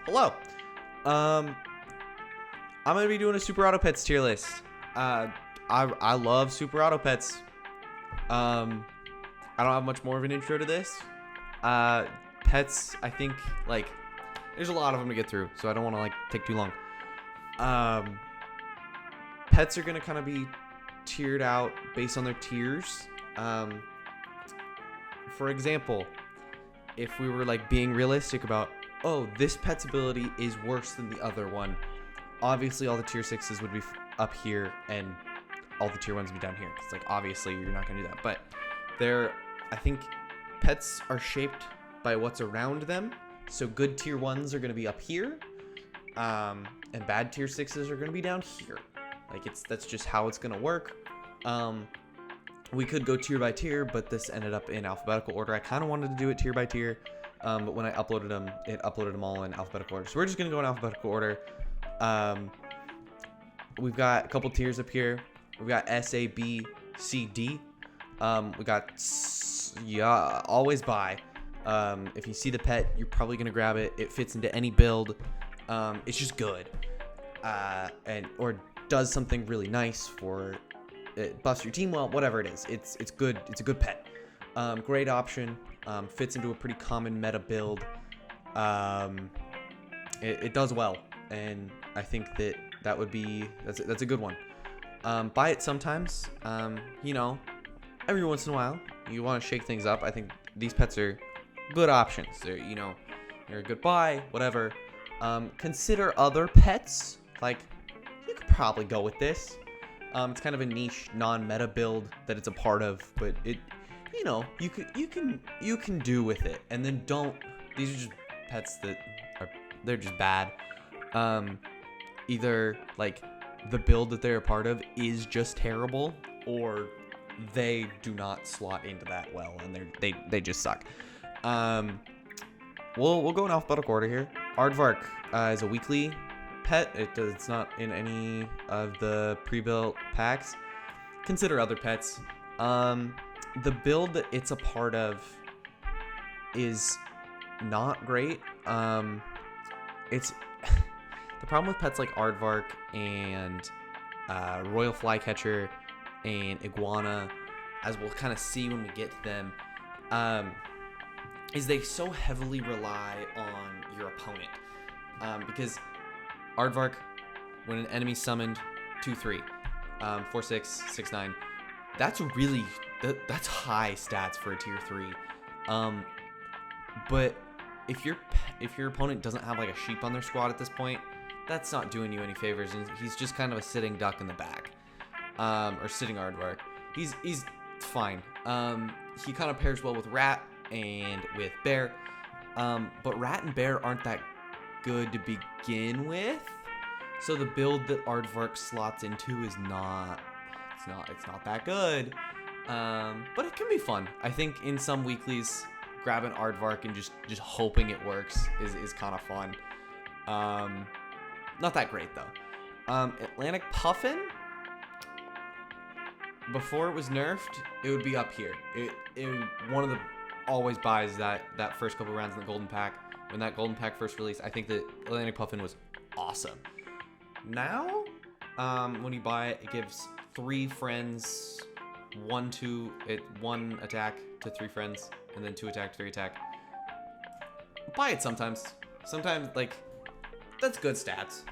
Hello. I'm gonna be doing a Super Auto Pets tier list. I love Super Auto Pets. I don't have much more of an intro to this. Pets, I think, like, there's a lot of them to get through, so I don't want to, take too long. Pets are gonna kind of be tiered out based on their tiers. For example, if we were, being realistic about, oh, this pet's ability is worse than the other one, obviously all the tier 6s would be up here, and all the tier 1s would be down here. It's obviously, you're not going to do that. But I think pets are shaped by what's around them. So good tier 1s are going to be up here, and bad tier 6s are going to be down here. That's just how it's going to work. We could go tier by tier, but this ended up in alphabetical order. I kind of wanted to do it tier by tier, but when I uploaded them, it uploaded them all in alphabetical order. So we're just going to go in alphabetical order. We've got a couple tiers up here. We've got S, A, B, C, D. We got, always buy. If you see the pet, you're probably going to grab it. It fits into any build. It's just good. Or does something really nice for it, buffs your team well, whatever it is. It's good. It's a good pet. Great option. Fits into a pretty common meta build. It does well, and I think that's a good one. Buy it sometimes. Every once in a while, you want to shake things up. I think these pets are good options. They're a good buy, whatever. Consider other pets. You could probably go with this. It's kind of a niche non-meta build that it's a part of, but you can do with it. And then these are just pets they're just bad. Either the build that they're a part of is just terrible, or they do not slot into that well, and they just suck. We'll go in alphabetical order here. Aardvark is a weekly pet. It's not in any of the pre-built packs. Consider other pets. The build that it's a part of is not great. It's the problem with pets like Aardvark and Royal Flycatcher and Iguana, as we'll kind of see when we get to them, is they so heavily rely on your opponent. Because Aardvark, when an enemy summoned 2/3, 4/6, 6/9, that's that's high stats for a tier 3. But if your opponent doesn't have a sheep on their squad at this point, that's not doing you any favors, and he's just kind of a sitting duck in the back, or sitting Aardvark. He's fine. He kind of pairs well with Rat and with Bear, but Rat and Bear aren't that good to begin with, so the build that Aardvark slots into is not that good, but it can be fun. I think in some weeklies, grabbing Aardvark and just hoping it works is kind of fun. Not that great though. Atlantic Puffin, before it was nerfed, it would be up here. It one of the always buys that first couple rounds in the golden pack. When that golden pack first released, I think that Atlantic Puffin was awesome. Now, when you buy it, it gives 3 friends, 1 attack to 3 friends, and then 2 attack, 3 attack. Buy it sometimes. Sometimes, that's good stats.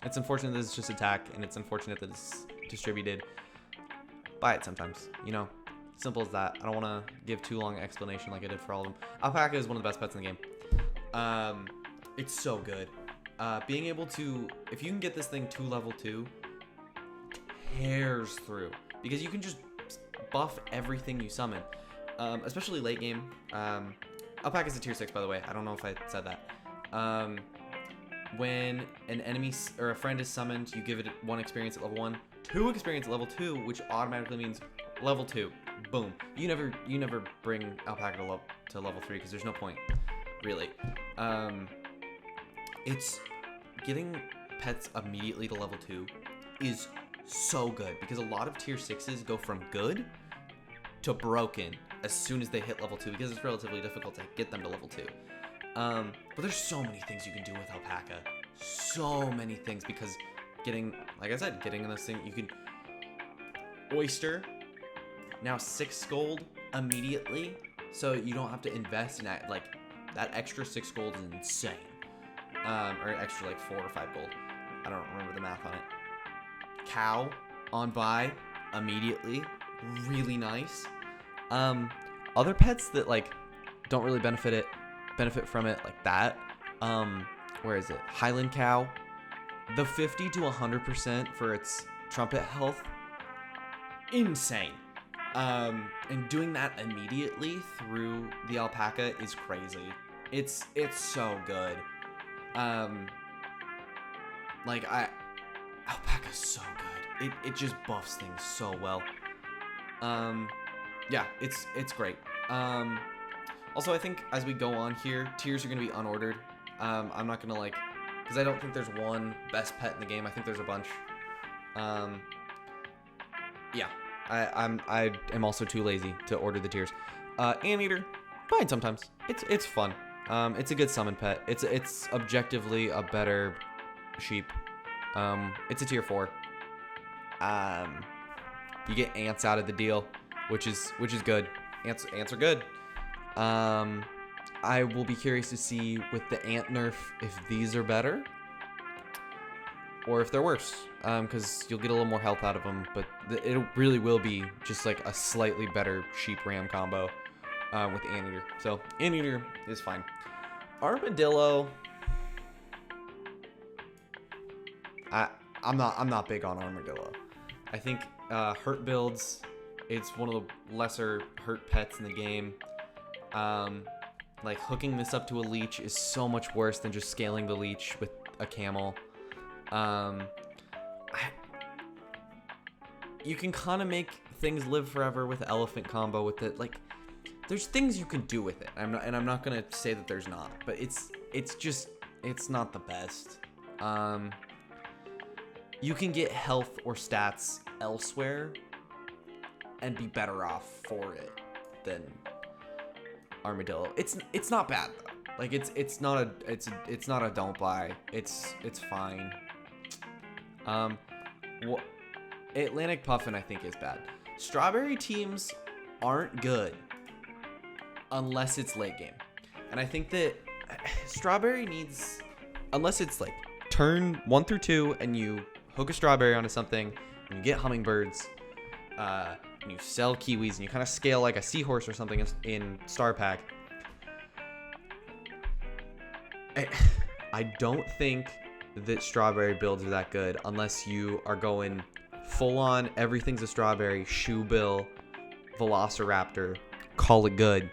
It's unfortunate that it's just attack, and it's unfortunate that it's distributed. Buy it sometimes, Simple as that. I don't want to give too long an explanation like I did for all of them. Alpaca is one of the best pets in the game. It's so good. Being able to, if you can get this thing to level 2, tears through, because you can just buff everything you summon, especially late game. Alpaca is a tier 6, by the way. I don't know if I said that. When an enemy or a friend is summoned, you give it 1 experience at level 1, 2 experience at level 2, which automatically means level 2. Boom. You never bring Alpaca to level 3 because there's no point, really. It's getting pets immediately to level 2 is so good, because a lot of tier 6s go from good to broken as soon as they hit level 2, because it's relatively difficult to get them to level 2. But there's so many things you can do with alpaca. So many things, because like I said, getting in this thing, you can oyster, now 6 gold immediately, so you don't have to invest in that. Like, that extra 6 gold is insane. Or extra like 4 or 5 gold. I don't remember the math on it. Cow on buy immediately, really nice. Other pets that like don't really benefit from it like that. Where is it? Highland cow, the 50 to 100% for its trumpet health, insane. And doing that immediately through the alpaca is crazy. It's so good. Alpaca's so good. It just buffs things so well. Yeah, it's great. Also, I think as we go on here, tiers are gonna be unordered. I'm not gonna because I don't think there's one best pet in the game. I think there's a bunch. Yeah, I am also too lazy to order the tiers. Anteater, fine sometimes. It's fun. It's a good summon pet. It's objectively a better sheep. It's a tier 4. You get ants out of the deal, which is good. Ants are good. I will be curious to see with the ant nerf if these are better or if they're worse, because you'll get a little more health out of them, but it really will be just like a slightly better sheep ram combo with anteater. So anteater is fine. Armadillo, I'm not big on armadillo. I think hurt builds, it's one of the lesser hurt pets in the game. Like hooking this up to a leech is so much worse than just scaling the leech with a camel. You can kind of make things live forever with elephant combo with it. Like, there's things you can do with it. I'm not gonna say that there's not, but it's not the best. You can get health or stats elsewhere and be better off for it than armadillo. It's not bad though. Like it's not a don't buy. It's fine. Atlantic Puffin I think is bad. Strawberry teams aren't good unless it's late game. And I think that Strawberry needs, unless it's like turn 1 through 2 and you hook a strawberry onto something and you get hummingbirds, and you sell kiwis and you kind of scale like a seahorse or something in Star Pack. I don't think that strawberry builds are that good unless you are going full on everything's a strawberry, shoe bill, velociraptor, call it good.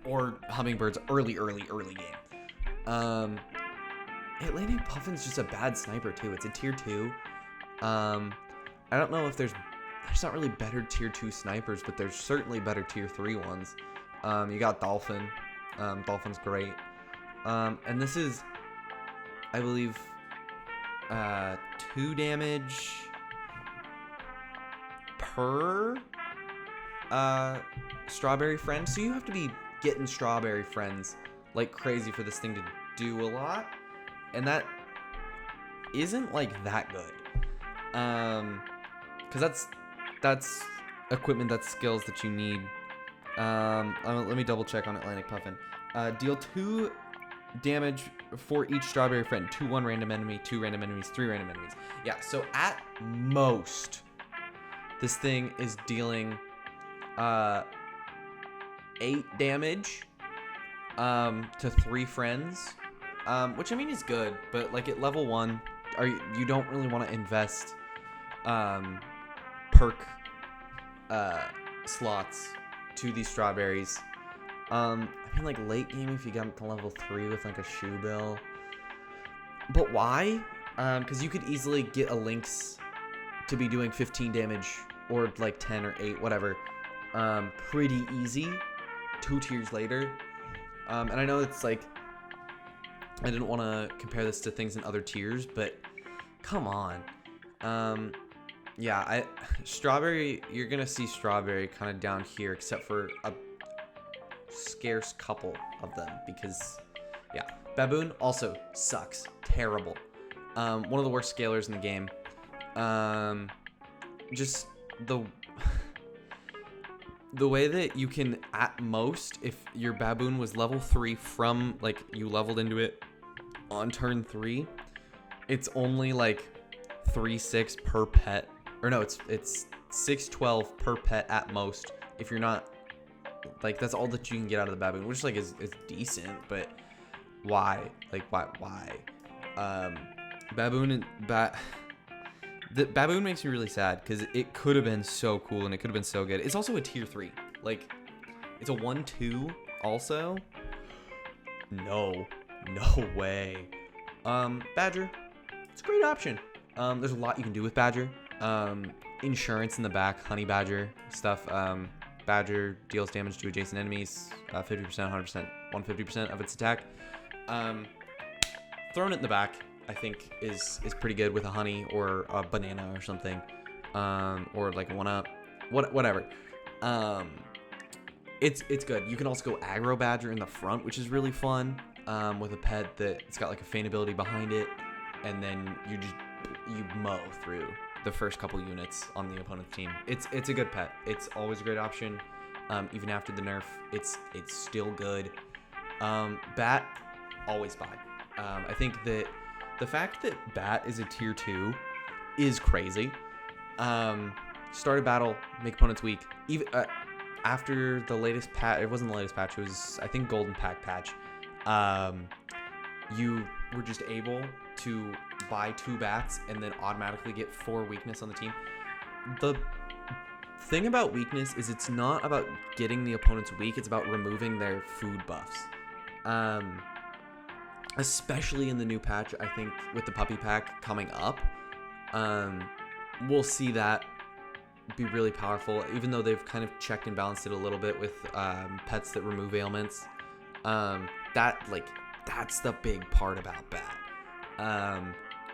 Or hummingbirds early game. Atlantic Puffin's just a bad sniper too. It's a tier 2. I don't know if there's not really better tier 2 snipers, but there's certainly better tier 3 ones. You got Dolphin. Dolphin's great. And this is, I believe, 2 damage per strawberry friend. So you have to be getting strawberry friends like crazy for this thing to do a lot. And that isn't like that good. Because that's equipment, that's skills that you need. Let me double check on Atlantic Puffin. Deal 2 damage for each strawberry friend. 1 random enemy, 2 random enemies, 3 random enemies. Yeah, so at most, this thing is dealing 8 damage to 3 friends. Which I mean is good, but like at level 1, you don't really want to invest perk slots to these strawberries. I mean like late game if you got to level 3 with like a shoe bill. But why? Because you could easily get a Lynx to be doing 15 damage or like 10 or 8, whatever. Pretty easy 2 tiers later. And I know it's like, I didn't want to compare this to things in other tiers, but come on. Yeah, Strawberry, you're going to see Strawberry kind of down here, except for scarce couple of them because, yeah. Baboon also sucks. Terrible. One of the worst scalers in the game. Just the way that you can, at most, if your baboon was level 3 from, like, you leveled into it on turn 3, it's only, like, 3-6 per pet. Or no, it's 6-12 per pet at most. If you're not, like, that's all that you can get out of the baboon, which, like, is decent, but why? Like, why? The baboon makes me really sad because it could have been so cool and it could have been so good. It's also a tier 3. Like, it's a 1-2 also. No way. Badger, it's a great option. There's a lot you can do with Badger. Insurance in the back, honey badger stuff. Badger deals damage to adjacent enemies, 50%, 100%, 150% of its attack. Throwing it in the back, I think is pretty good with a honey or a banana or something, or like a 1-up, whatever. It's good. You can also go aggro badger in the front, which is really fun, with a pet that it's got like a feint ability behind it, and then you mow through the first couple units on the opponent's team. It's a good pet. It's always a great option, even after the nerf. It's still good. Bat, always buy. I think that the fact that Bat is a tier 2 is crazy. Start a battle, make opponents weak. Even after the latest patch, it wasn't the latest patch, it was, I think, Golden Pack patch. You were just able to buy 2 bats and then automatically get 4 weakness on the team. The thing about weakness is it's not about getting the opponents weak, it's about removing their food buffs. Especially in the new patch, I think, with the puppy pack coming up, we'll see that be really powerful, even though they've kind of checked and balanced it a little bit with pets that remove ailments. That's the big part about Bat.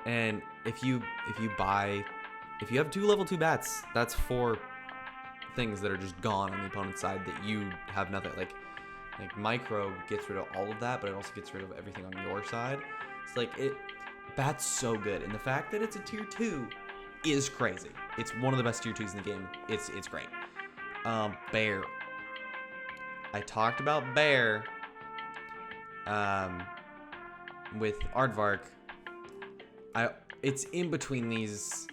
And if you have 2 level 2 bats, that's 4 things that are just gone on the opponent's side that you have nothing. Like Micro gets rid of all of that, but it also gets rid of everything on your side. It's like Bat's so good, and the fact that it's a tier 2 is crazy. It's one of the best tier 2s in the game. It's great. Bear. I talked about Bear with Aardvark. It's in between these,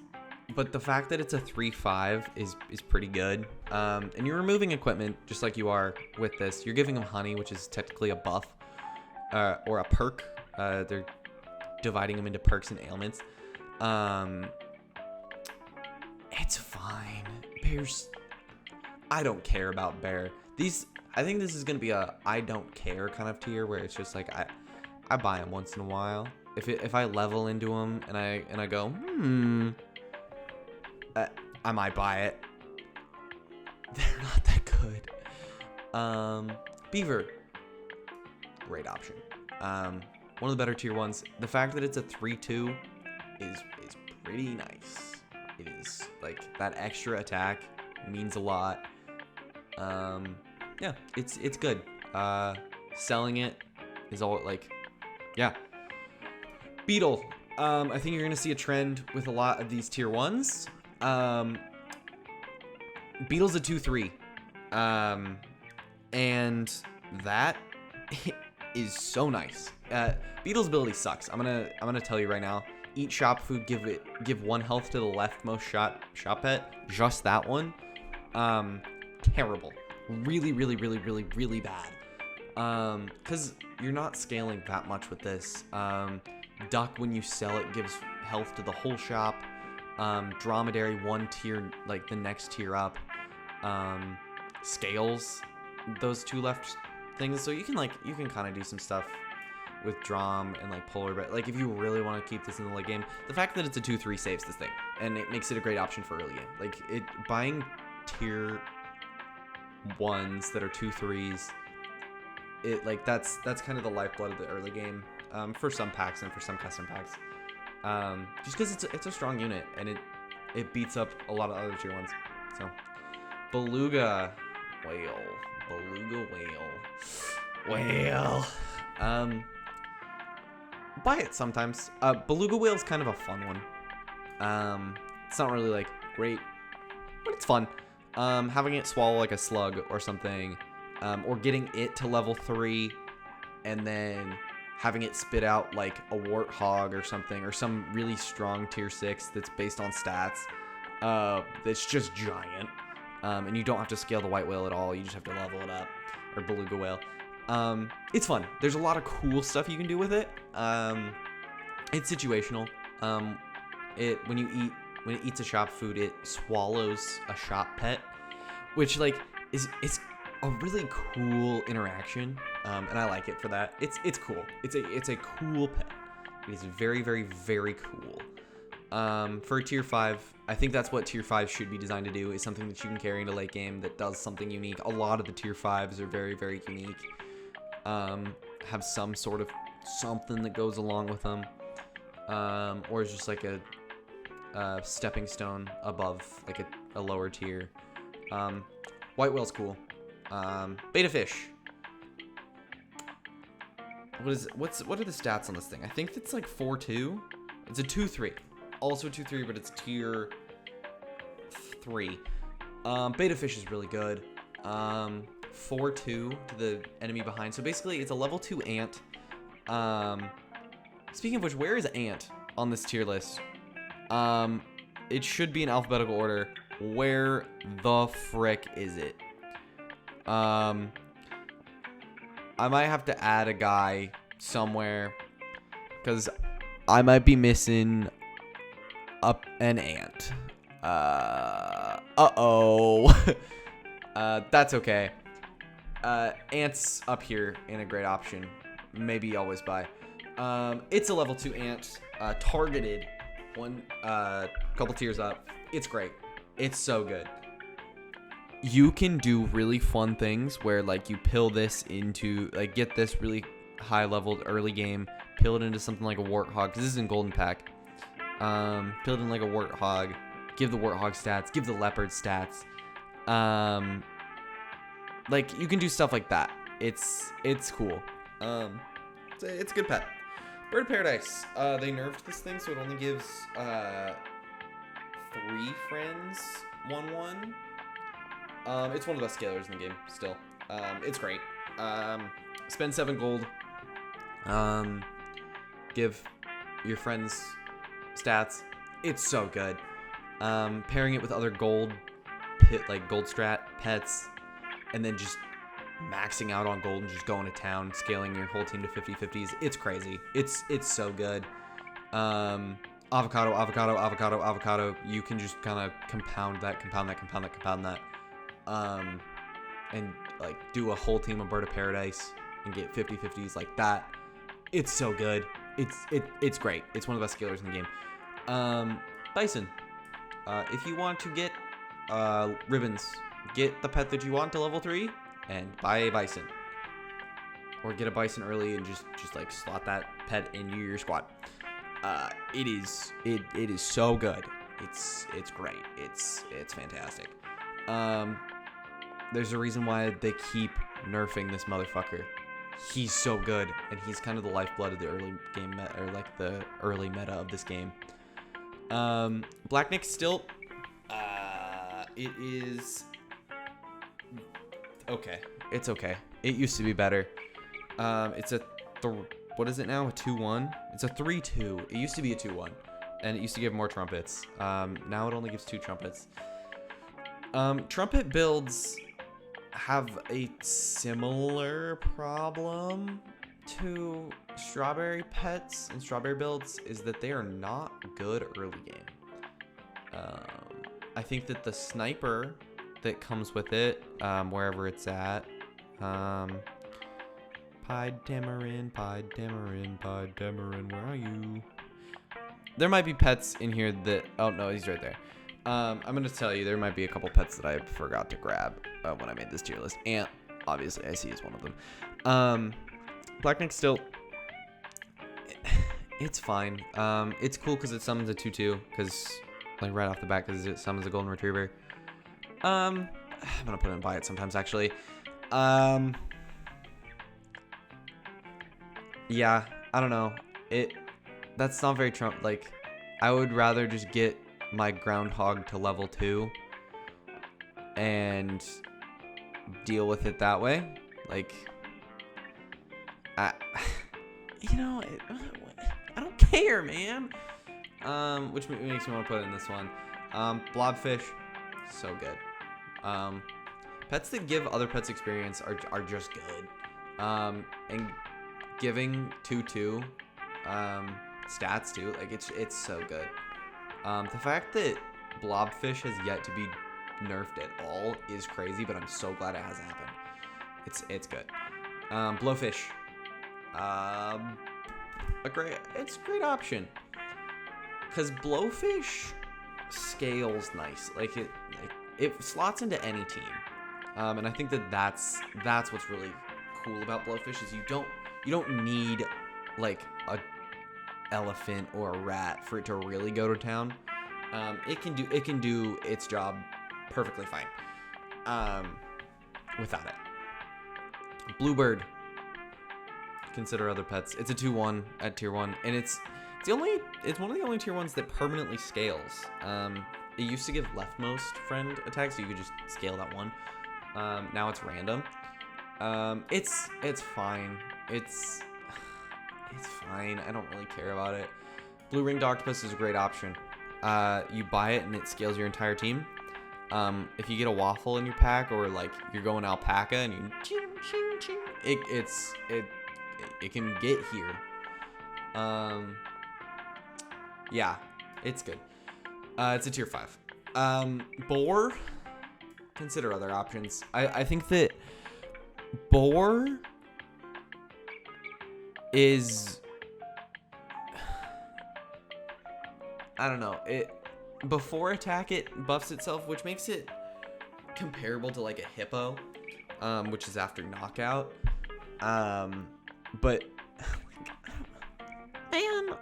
but the fact that it's a 3-5 is pretty good. And you're removing equipment just like you are with this. You're giving them honey, which is technically a buff or a perk. They're dividing them into perks and ailments. It's fine. Bears, I don't care about Bear. I think this is gonna be a I don't care kind of tier where it's just like I buy them once in a while. If I level into them and I go I might buy it. They're not that good. Beaver, great option. One of the better tier ones. The fact that it's a 3-2 is pretty nice. It is, like, that extra attack means a lot. Yeah, it's good. Selling it is all, like, yeah. Beetle. I think you're gonna see a trend with a lot of these tier 1s. Beetle's a 2-3. And that is so nice. Beetle's ability sucks. I'm gonna tell you right now. Eat shop food, give 1 health to the leftmost shop pet. Just that one. Terrible. Really, really, really, really, really bad. Because you're not scaling that much with this. Duck, when you sell it, gives health to the whole shop. Dromedary, 1 tier, like the next tier up. Scales, those 2 left things. So you can kind of do some stuff with Drom and like Polar, but like if you really want to keep this in the late game, the fact that it's a 2-3 saves this thing, and it makes it a great option for early game. Like buying tier 1s that are 2-3s, that's kind of the lifeblood of the early game, for some packs and for some custom packs, just because it's a strong unit and it beats up a lot of other tier 1s. So Beluga, whale, Beluga whale. Buy it sometimes. Beluga whale is kind of a fun one. It's not really like great, but it's fun. Having it swallow like a slug or something, or getting it to level 3, and then having it spit out like a warthog or something, or some really strong tier 6 that's based on stats. That's just giant. And you don't have to scale the white whale at all. You just have to level it up, or beluga whale. It's fun. There's a lot of cool stuff you can do with it. It's situational. When it eats a shop food, it swallows a shop pet, which like is a really cool interaction. And I like it for that. It's cool. It's a cool pet. It is very, very, very cool. For a tier 5, I think that's what tier 5 should be designed to do, is something that you can carry into late game that does something unique. A lot of the tier 5s are very, very unique. Have some sort of something that goes along with them. Or is just like a stepping stone above like a lower tier. White whale's cool. Beta fish. What are the stats on this thing? I think it's like 4-2. It's a 2-3. Also 2-3, but it's tier 3. Beta fish is really good. 4-2 to the enemy behind. So basically, it's a level 2 ant. Speaking of which, where is ant on this tier list? It should be in alphabetical order. Where the frick is it? I might have to add a guy somewhere, because I might be missing an ant. That's okay. Ants up here in a great option. Maybe always buy. It's a level 2 ant, targeted one couple tiers up. It's great. It's so good. You can do really fun things where like you pill this into, like, get this really high leveled early game, pill it into something like a warthog, because this is in golden pack. Pill it in like a warthog, give the warthog stats, give the leopard stats. Like, you can do stuff like that. It's cool. It's a good pet. Bird of Paradise. They nerfed this thing, so it only gives 3 friends 1/1. It's one of the best scalers in the game still. It's great. Spend 7 gold. Give your friends stats. It's so good. Pairing it with other gold strat pets, and then just maxing out on gold and just going to town, scaling your whole team to 50/50s. It's crazy. It's so good. Avocado. You can just kind of compound that. And like do a whole team of Bird of Paradise and get 50/50s like that. It's so good. It's great. It's one of the best scalers in the game. Bison. If you want to get ribbons, get the pet that you want to level 3 and buy a bison. Or get a bison early and just like slot that pet into your squad. It is so good. It's great. It's fantastic. There's a reason why they keep nerfing this motherfucker. He's so good, and he's kind of the lifeblood of the early game meta, or like the early meta of this game. Black Nick still, it is okay. It's okay. It used to be better. It's a what is it now? A 2-1? It's a 3-2. It used to be a 2-1, and it used to give more trumpets. Now it only gives 2 trumpets. Trumpet builds have a similar problem to strawberry pets and strawberry builds, is that they are not good early game. I think that the sniper that comes with it, wherever it's at, Pied Tamarin, where are you? There might be pets in here that, oh no, he's right there. I'm going to tell you, there might be a couple pets that I forgot to grab when I made this tier list. Ant, obviously, I see is one of them. Black Nick still, it's fine. It's cool because it summons a 2-2, because, like, right off the bat, because it summons a golden retriever. I'm going to put it in buy it sometimes, actually. Yeah, I don't know. That's not very Trump. Like, I would rather just get my groundhog to level 2 and deal with it that way. Like, I, I don't care, man. Which makes me want to put in this one. Blobfish, so good. Pets that give other pets experience are just good. And giving 2/2 stats too, like it's so good. The fact that Blobfish has yet to be nerfed at all is crazy, but I'm so glad it has happened. It's good. Blowfish, it's a great option because Blowfish scales nice. Like it slots into any team, and I think that's what's really cool about Blowfish is you don't need like a elephant or a rat for it to really go to town. It can do its job perfectly fine without it. Bluebird, consider other pets. It's a 2/1 at tier 1, and it's one of the only tier 1s that permanently scales. It used to give leftmost friend attacks, so you could just scale that one. Now it's random. It's fine. It's fine. I don't really care about it. Blue Ringed Octopus is a great option. You buy it and it scales your entire team. If you get a waffle in your pack, or like you're going alpaca and you it can get here. Yeah, it's good. It's a tier 5. Boar, consider other options. I think that Boar is, I don't know, before attack it buffs itself, which makes it comparable to like a hippo, which is after knockout. But man,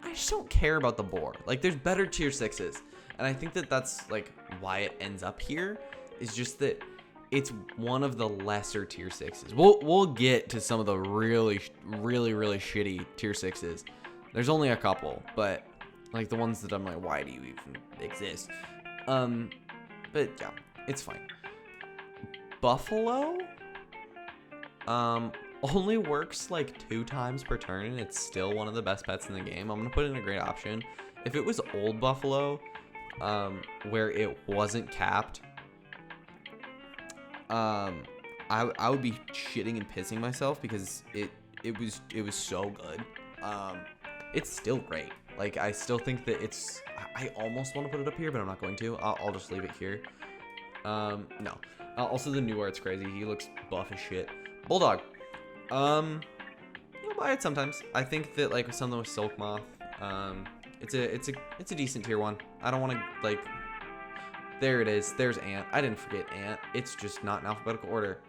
I just don't care about the boar. Like, there's better tier 6s, and I think that that's like why it ends up here, is just that it's one of the lesser tier 6s. We'll get to some of the really shitty tier 6s. There's only a couple, but like the ones that I'm like, why do you even exist? But yeah, it's fine. Buffalo only works like 2 times per turn, and it's still one of the best pets in the game. I'm gonna put in a great option. If it was old Buffalo, where it wasn't capped, I would be shitting and pissing myself because it was so good. It's still great. Like, I still think that I almost want to put it up here, but I'm not going to. I'll just leave it here. No. Also, the new art's crazy. He looks buff as shit. Bulldog. You'll buy it sometimes. I think that like something with Silk Moth, it's a decent tier 1. I don't want to like. There it is. There's Ant. I didn't forget Ant. It's just not in alphabetical order.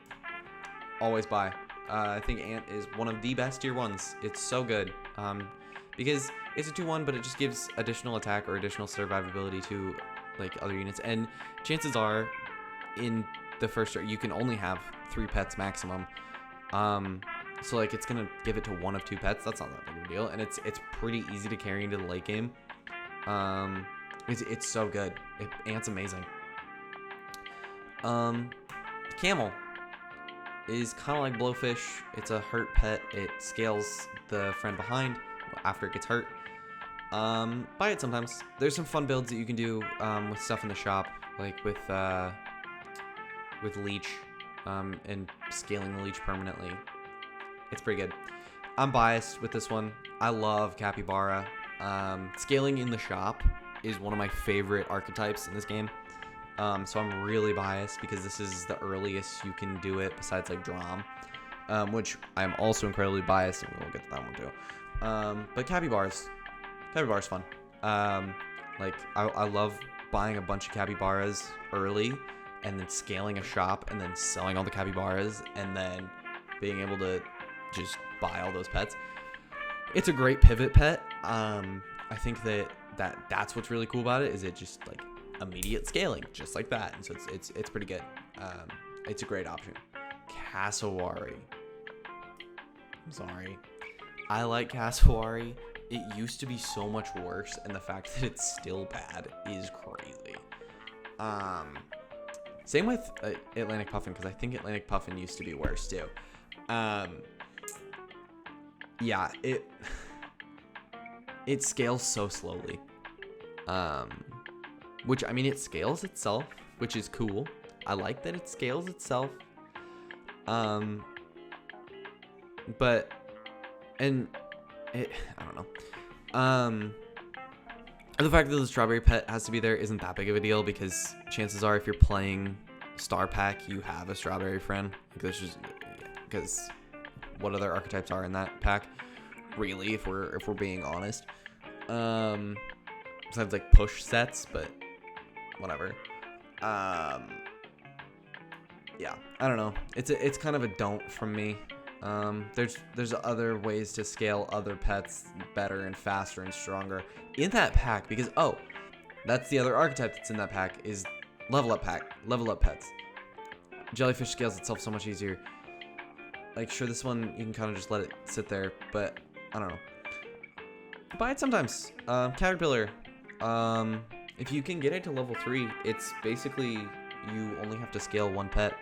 Always buy. I think Ant is one of the best tier 1s. It's so good. Because it's a 2/1, but it just gives additional attack or additional survivability to like other units. And chances are, in the first start, you can only have 3 pets maximum. So like it's gonna give it to 1 of 2 pets. That's not that big of a deal, and it's pretty easy to carry into the late game. It's so good. Ant's amazing. Camel is kind of like Blowfish. It's a hurt pet. It scales the friend behind after it gets hurt. Buy it sometimes. There's some fun builds that you can do with stuff in the shop, like with Leech, and scaling the Leech permanently. It's pretty good. I'm biased with this one. I love Capybara. Scaling in the shop is one of my favorite archetypes in this game. So I'm really biased because this is the earliest you can do it besides like Drom, which I'm also incredibly biased, and we'll get to that one too. But Capybara's fun. Like I love buying a bunch of Capybaras early and then scaling a shop and then selling all the Capybaras and then being able to just buy all those pets. It's a great pivot pet. I think that's what's really cool about it, is it just like immediate scaling just like that, and so it's pretty good. It's a great option. Cassowary. I'm sorry. I like Cassowary. It used to be so much worse, and the fact that it's still bad is crazy. Same with Atlantic Puffin, because I think Atlantic Puffin used to be worse too. Yeah, it scales so slowly. Which, I mean, it scales itself, which is cool. I like that it scales itself. But, and I don't know. The fact that the strawberry pet has to be there isn't that big of a deal, because chances are if you're playing Star Pack, you have a strawberry friend. Because what other archetypes are in that pack? Really, if we're being honest. Besides like push sets, but whatever. Yeah, I don't know. It's kind of a don't from me. There's other ways to scale other pets better and faster and stronger in that pack, because that's the other archetype that's in that pack is level up pets. Jellyfish scales itself so much easier. Like, sure, this one you can kind of just let it sit there, but I don't know. Buy it sometimes. Caterpillar. If you can get it to level 3, it's basically you only have to scale one pet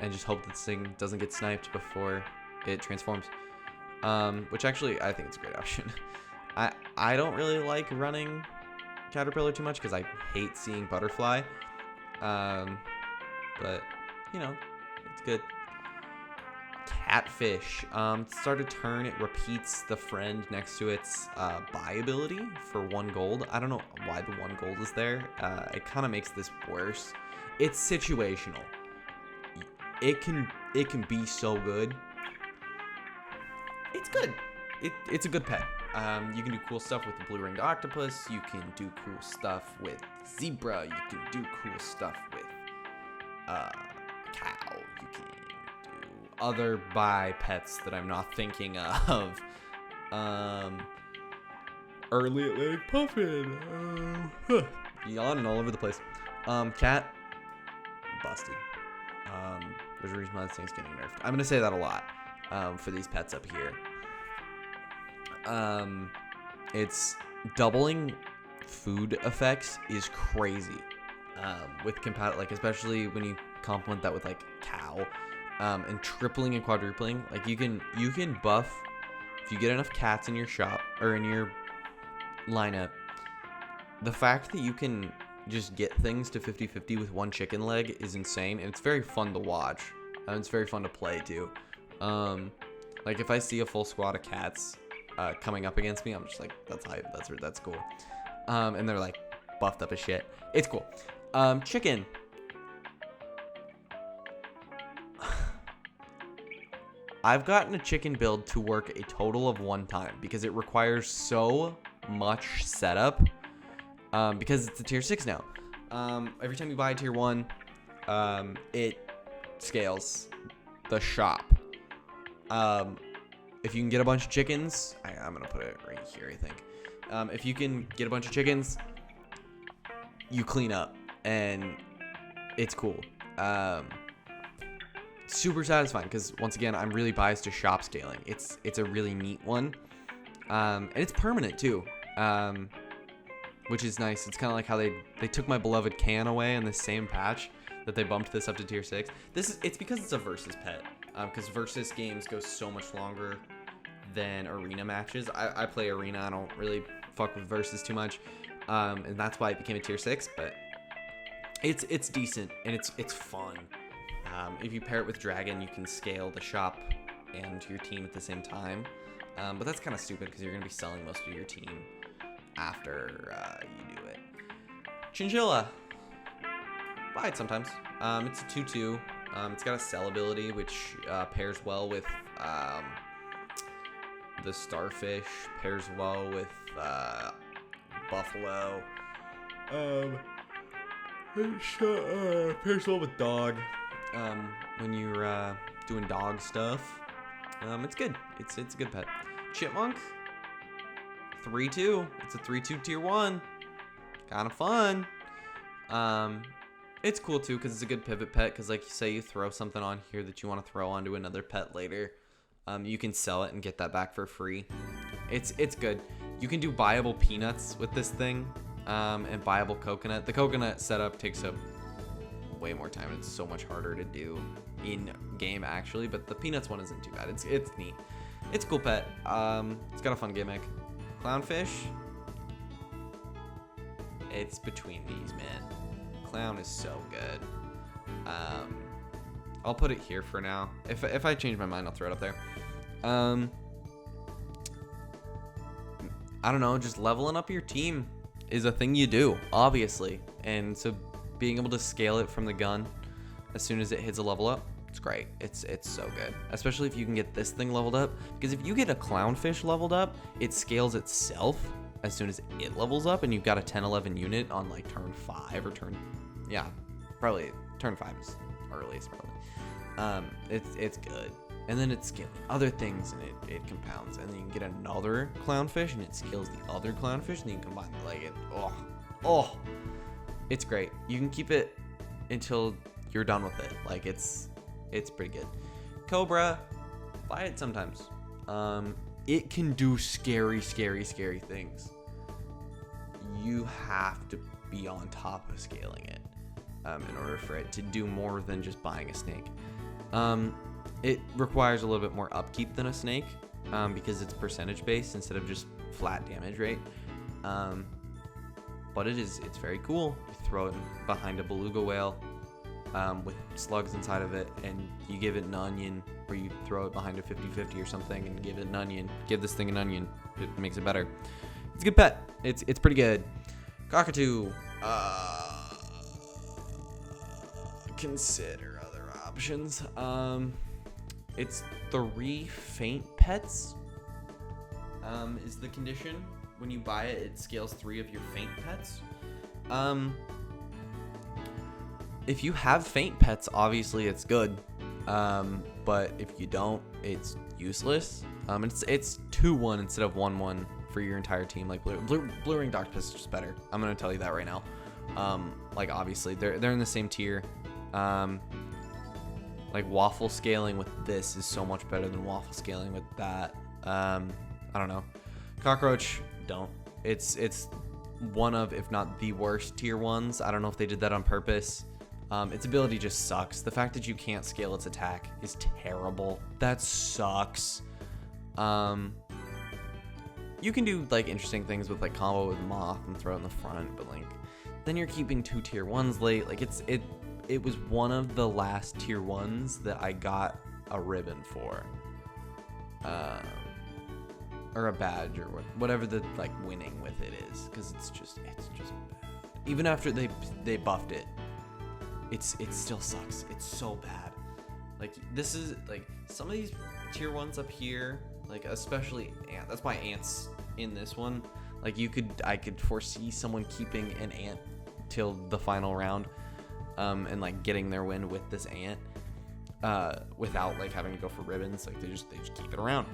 and just hope this thing doesn't get sniped before it transforms. Which actually I think it's a great option. I don't really like running Caterpillar too much because I hate seeing Butterfly. But you know, it's good. Catfish. Start a turn, it repeats the friend next to its buy ability for 1 gold. I don't know why the 1 gold is there. It kind of makes this worse. It's situational. It can be so good. It's good. It's a good pet. You can do cool stuff with the blue-ringed octopus. You can do cool stuff with zebra. You can do cool stuff with cow. You can do other buy pets that I'm not thinking of. Early Atlantic Puffin. Yawning all over the place. Cat. Busted. There's a reason why this thing's getting nerfed. I'm gonna say that a lot for these pets up here. It's doubling food effects is crazy. With like especially when you complement that with like cow, and tripling and quadrupling. Like you can buff if you get enough cats in your shop or in your lineup. The fact that you can just get things to 50-50 with 1 chicken leg is insane, and it's very fun to watch. It's very fun to play too. Like if I see a full squad of cats coming up against me, I'm just like, that's hype. That's cool. And they're like buffed up as shit. It's cool. Chicken. I've gotten a chicken build to work a total of 1 time because it requires so much setup. Because it's a tier 6 now. Every time you buy a tier 1, it scales the shop. If you can get a bunch of chickens, I'm gonna put it right here, I think. If you can get a bunch of chickens, you clean up, and it's cool. Super satisfying because once again, I'm really biased to shop scaling. It's a really neat one, and it's permanent too. Which is nice. It's kind of like how they took my beloved can away in the same patch that they bumped this up to tier 6. It's because it's a versus pet. Because versus games go so much longer than arena matches. I play arena. I don't really fuck with versus too much, and that's why it became a tier 6. But it's decent and it's fun. If you pair it with dragon, you can scale the shop and your team at the same time. But that's kind of stupid because you're gonna be selling most of your team after you do it. Chinchilla. Buy it sometimes. It's a 2/2. It's got a sell ability, which pairs well with the starfish, pairs well with buffalo. Pairs well with dog. When you're doing dog stuff. It's good. It's a good pet. Chipmunk. 3/2. It's a 3/2 tier 1. Kind of fun. It's cool too because it's a good pivot pet. Because like you say, you throw something on here that you want to throw onto another pet later. You can sell it and get that back for free. It's good. You can do buyable peanuts with this thing, and buyable coconut. The coconut setup takes up way more time. It's so much harder to do in game actually, but the peanuts one isn't too bad. It's neat. It's a cool pet. It's got a fun gimmick. Clownfish. It's between these, man. Clown is so good. I'll put it here for now. If I change my mind, I'll throw it up there. I don't know, just leveling up your team is a thing you do, obviously. And so being able to scale it from the gun as soon as it hits a level up, it's great. It's so good. Especially if you can get this thing leveled up. Because if you get a clownfish leveled up, it scales itself as soon as it levels up, and you've got a 10-11 unit on like turn 5 or probably turn 5 is earliest probably. It's good. And then it's scaling other things, and it compounds, and then you can get another clownfish, and it scales the other clownfish, and then you combine it like it. Oh, it's great. You can keep it until you're done with it. Like it's pretty good. Cobra, buy it sometimes. It can do scary things. You have to be on top of scaling it in order for it to do more than just buying a snake. It requires a little bit more upkeep than a snake because it's percentage based instead of just flat damage rate. But it's very cool. You throw it behind a beluga whale with slugs inside of it, and you give it an onion, or you throw it behind a 50-50 or something and give it an onion. Give this thing an onion. It makes it better. It's a good pet. It's pretty good. Cockatoo. Consider other options. It's 3 faint pets. Is the condition. When you buy it, it scales 3 of your faint pets. If you have faint pets, obviously it's good. But if you don't, it's useless. It's 2-1 instead of 1-1 for your entire team. Like blue ring Doctopus is just better. I'm gonna tell you that right now. Like obviously they're in the same tier. Like waffle scaling with this is so much better than waffle scaling with that. I don't know. Cockroach, don't. It's one of, if not the worst tier ones. I don't know if they did that on purpose. Its ability just sucks. The fact that you can't scale its attack is terrible. That sucks. You can do like interesting things with like combo with Moth and throw it in the front, but like then you're keeping 2 tier 1s late. Like it was one of the last tier 1s that I got a ribbon for. Or a badge or whatever the like winning with it is, because it's just bad. Even after they buffed it, it still sucks. It's so bad. Like this is like some of these tier 1s up here, like especially ant. That's why ants in this one. Like I could foresee someone keeping an ant till the final round, and like getting their win with this ant, without like having to go for ribbons. Like they just keep it around.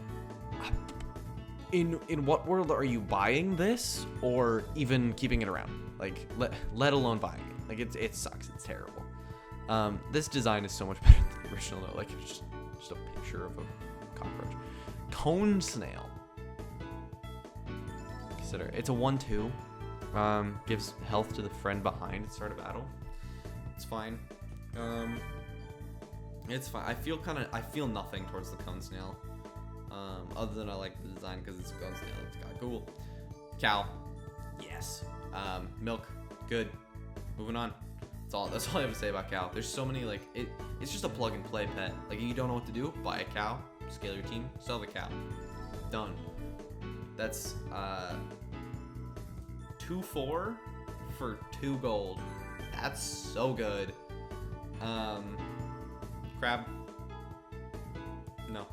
In what world are you buying this, or even keeping it around? Like let alone buying it. Like it sucks. It's terrible. This design is so much better than the original though. Like it's just a picture of a cockroach. Cone snail. Consider it's a 1/2. Gives health to the friend behind at the start of battle. It's fine. It's fine. I feel nothing towards the cone snail. Other than I like the design because it's a cone snail. It's kind of cool. Cow. Yes. Milk. Good. Moving on. That's all I have to say about cow. There's so many, like, it's just a plug and play pet. Like, you don't know what to do, buy a cow, scale your team, sell the cow. Done. That's 2-4 for 2 gold. That's so good. Crab. No.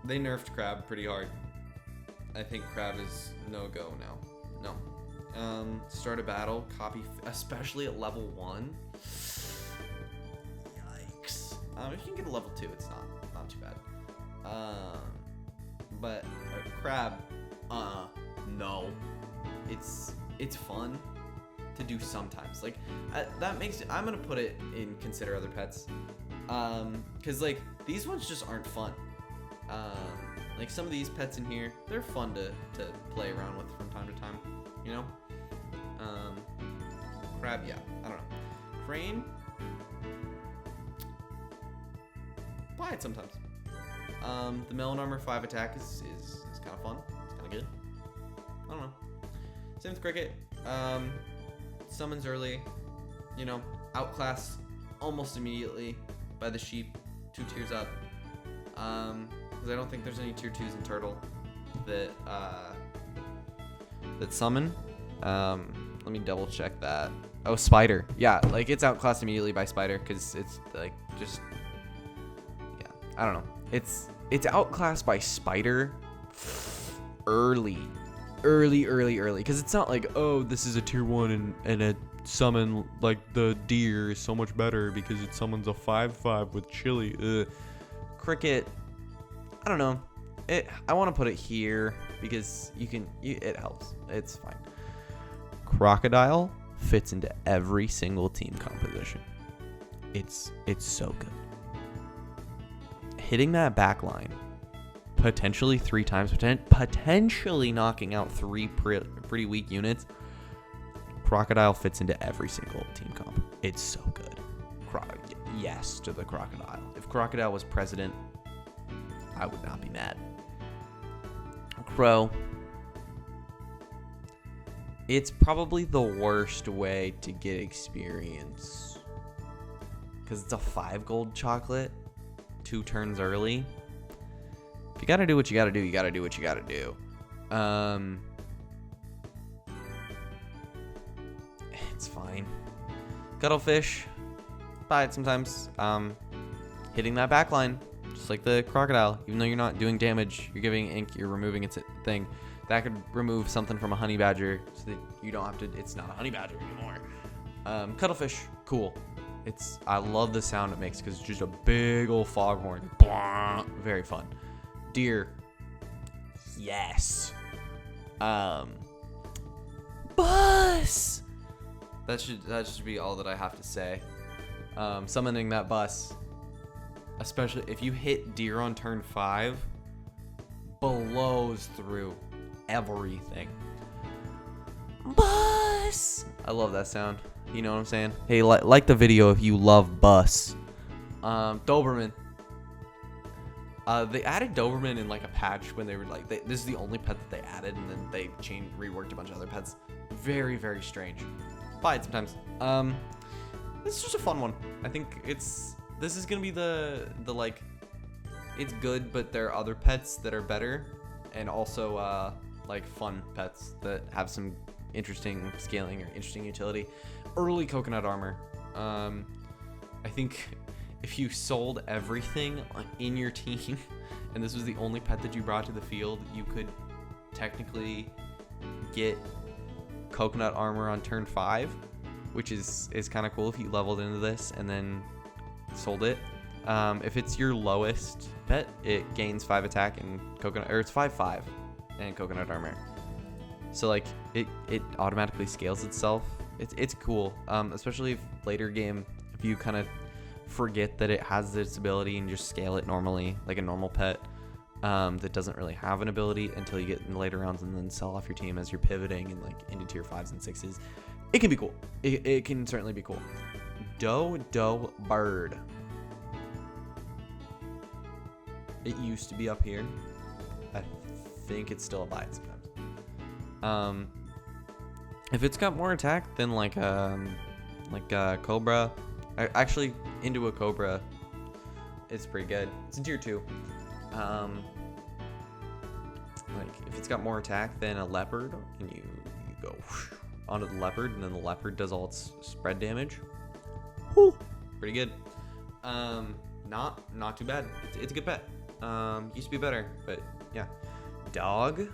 They nerfed crab pretty hard. I think crab is no go now. No. Start a battle, copy, especially at level 1. Yikes. If you can get a level 2, it's not too bad. But crab, no. It's it's fun to do sometimes. Like that makes it, I'm gonna put it in consider other pets, because like these ones just aren't fun. Like some of these pets in here, they're fun to play around with from time to time, you know. Crab, yeah, I don't know. Crane, buy it sometimes. The Melon Armor 5 attack is kind of fun. It's kind of good. I don't know. Same with Cricket. Summons early, you know, outclass almost immediately by the sheep, 2 tiers up. Because I don't think there's any tier 2s in Turtle that summon. Let me double check that. Oh, Spider. Yeah, like it's outclassed immediately by Spider because it's like just, yeah, I don't know. It's outclassed by Spider early because it's not like, oh, this is a tier 1 and a summon like the deer is so much better because it summons a 5/5 with chili. Cricket, I don't know. I want to put it here because it helps. It's fine. Crocodile fits into every single team composition. It's so good. Hitting that back line potentially 3 times, potentially knocking out 3 pretty weak units. Crocodile fits into every single team comp. It's so good. Yes to the Crocodile. If Crocodile was president, I would not be mad. Crow. It's probably the worst way to get experience because it's a 5 gold chocolate 2 turns early. If you gotta do what you gotta do, you gotta do what you gotta do. It's fine. Cuttlefish, buy it sometimes. Hitting that back line, just like the Crocodile, even though you're not doing damage, you're giving ink, you're removing its thing. That could remove something from a honey badger so that you don't have to, it's not a honey badger anymore. Cuttlefish, cool. I love the sound it makes because it's just a big old foghorn. Very fun. Deer, yes. Bus. That should be all that I have to say. Summoning that bus, especially if you hit deer on turn 5, blows through everything. Bus. I love that sound. You know what I'm saying? Hey, like the video if you love bus. Doberman. They added Doberman in like a patch when they were like, this is the only pet that they added, and then they reworked a bunch of other pets. Very, very strange. Buy it sometimes. This is just a fun one. I think this is gonna be the like, it's good, but there are other pets that are better, and also like fun pets that have some interesting scaling or interesting utility. Early coconut armor. I think if you sold everything in your team and this was the only pet that you brought to the field, you could technically get coconut armor on turn 5, which is kind of cool if you leveled into this and then sold it. If it's your lowest pet, it gains 5 attack and coconut, or it's 5/5 and coconut armor. So like it automatically scales itself. It's cool, especially if later game, if you kind of forget that it has this ability and just scale it normally like a normal pet that doesn't really have an ability until you get in the later rounds and then sell off your team as you're pivoting and like into tier 5s and 6s. It can be cool. It can certainly be cool. Doe bird. It used to be up here. I think it's still a buy it sometimes. If it's got more attack than like Cobra, actually into a Cobra, it's pretty good. It's in tier 2. Like if it's got more attack than a leopard, and you go onto the leopard, and then the leopard does all its spread damage. Whew, pretty good. Not too bad. It's a good pet. Used to be better, but yeah. Dog.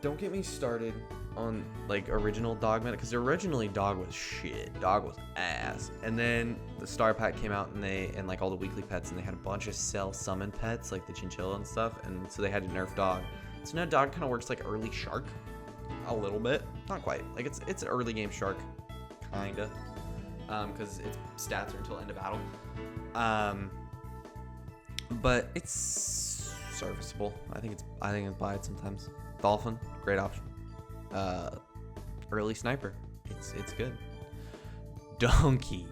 Don't get me started on like original dog meta, because originally dog was shit. Dog was ass. And then the star pack came out and like all the weekly pets, and they had a bunch of cell summon pets like the chinchilla and stuff, and so they had to nerf dog. So now dog kind of works like early shark, a little bit, not quite. Like it's an early game shark, kinda, because its stats are until end of battle. But it's serviceable. I think it's buy it sometimes. Dolphin, great option. Early sniper, it's good. Donkey,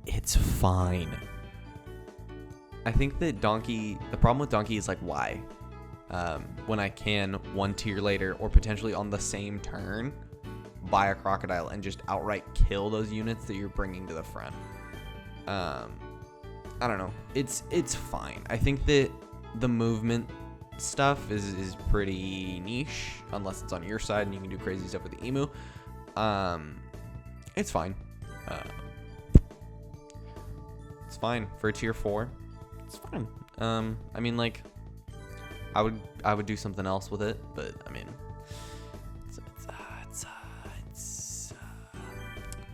it's fine. I think that Donkey, the problem with Donkey is like why? When I can 1 tier later or potentially on the same turn buy a crocodile and just outright kill those units that you're bringing to the front. I don't know. It's fine. I think that the movement stuff is pretty niche unless it's on your side and you can do crazy stuff with the emu. It's fine. It's fine for a tier 4. It's fine. I mean, like, I would do something else with it, but I mean, it's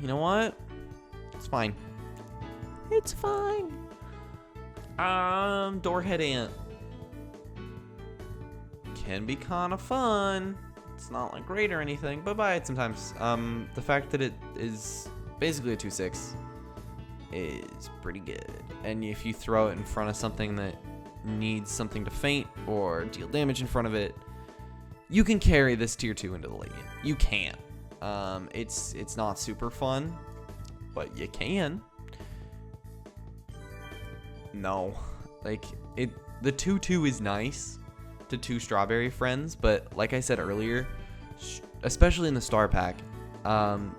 you know what? It's fine. It's fine. Doorhead ant can be kind of fun. It's not like great or anything, but buy it sometimes. The fact that it is basically a 2/6 is pretty good, and if you throw it in front of something that needs something to feint or deal damage in front of it, you can carry this tier 2 into the late game. You can. It's not super fun, but you can. No, like the 2/2 is nice to 2 strawberry friends, but like I said earlier, especially in the star pack,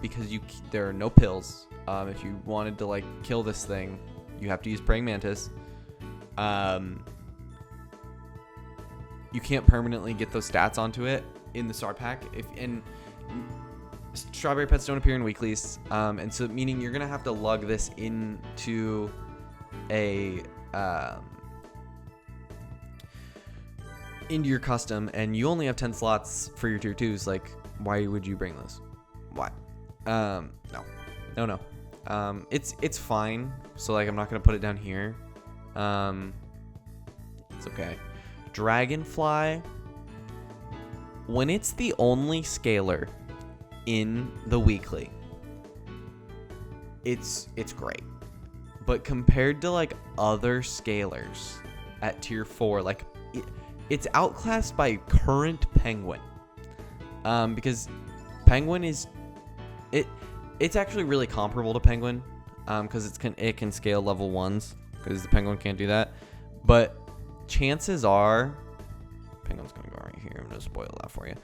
because there are no pills. If you wanted to like kill this thing, you have to use praying mantis. You can't permanently get those stats onto it in the star pack. And strawberry pets don't appear in weeklies, and so meaning you're gonna have to lug this into into your custom, and you only have 10 slots for your tier 2s. Like, why would you bring those? Why? No. It's fine. So like, I'm not gonna put it down here. It's okay. Dragonfly, when it's the only scalar in the weekly, it's great. But compared to like other scalars at tier 4, like it's outclassed by current penguin. Because penguin is it's actually really comparable to penguin, because it can scale level 1s, because the penguin can't do that. But chances are, penguin's gonna go right here. I'm gonna spoil that for you.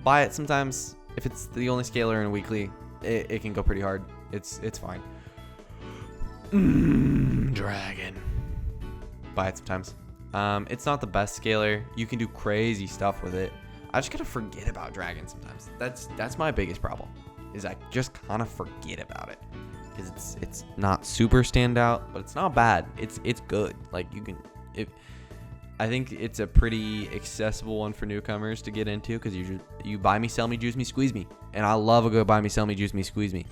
Buy it sometimes. If it's the only scalar in a weekly, it can go pretty hard. It's fine. Dragon. Buy it sometimes. It's not the best scalar. You can do crazy stuff with it. I just gotta forget about dragon sometimes. That's my biggest problem, is I just kind of forget about it, because it's not super standout, but it's not bad. It's good. Like, you can I think it's a pretty accessible one for newcomers to get into, because you buy me, sell me, juice me, squeeze me, and I love a good buy me, sell me, juice me, squeeze me.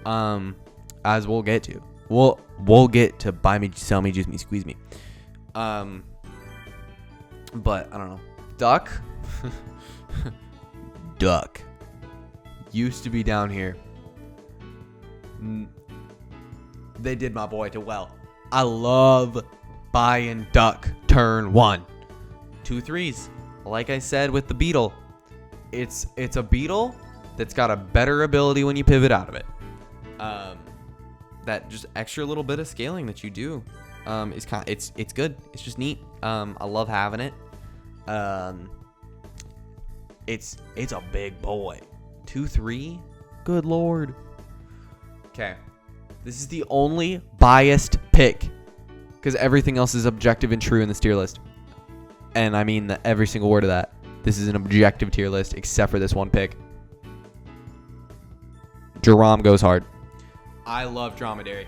As we'll get to, we'll get to buy me, sell me, juice me, squeeze me. But I don't know. Duck. Duck used to be down here. They did my boy too well. I love buying duck turn 1. 2 3s. Like I said with the beetle, it's a beetle that's got a better ability when you pivot out of it. That just extra little bit of scaling that you do is it's good. It's just neat. I love having it. It's a big boy. 2 3. Good lord. Okay. This is the only biased pick, because everything else is objective and true in this tier list. And I mean every single word of that. This is an objective tier list except for this one pick. Jerome goes hard. I love Dromedary.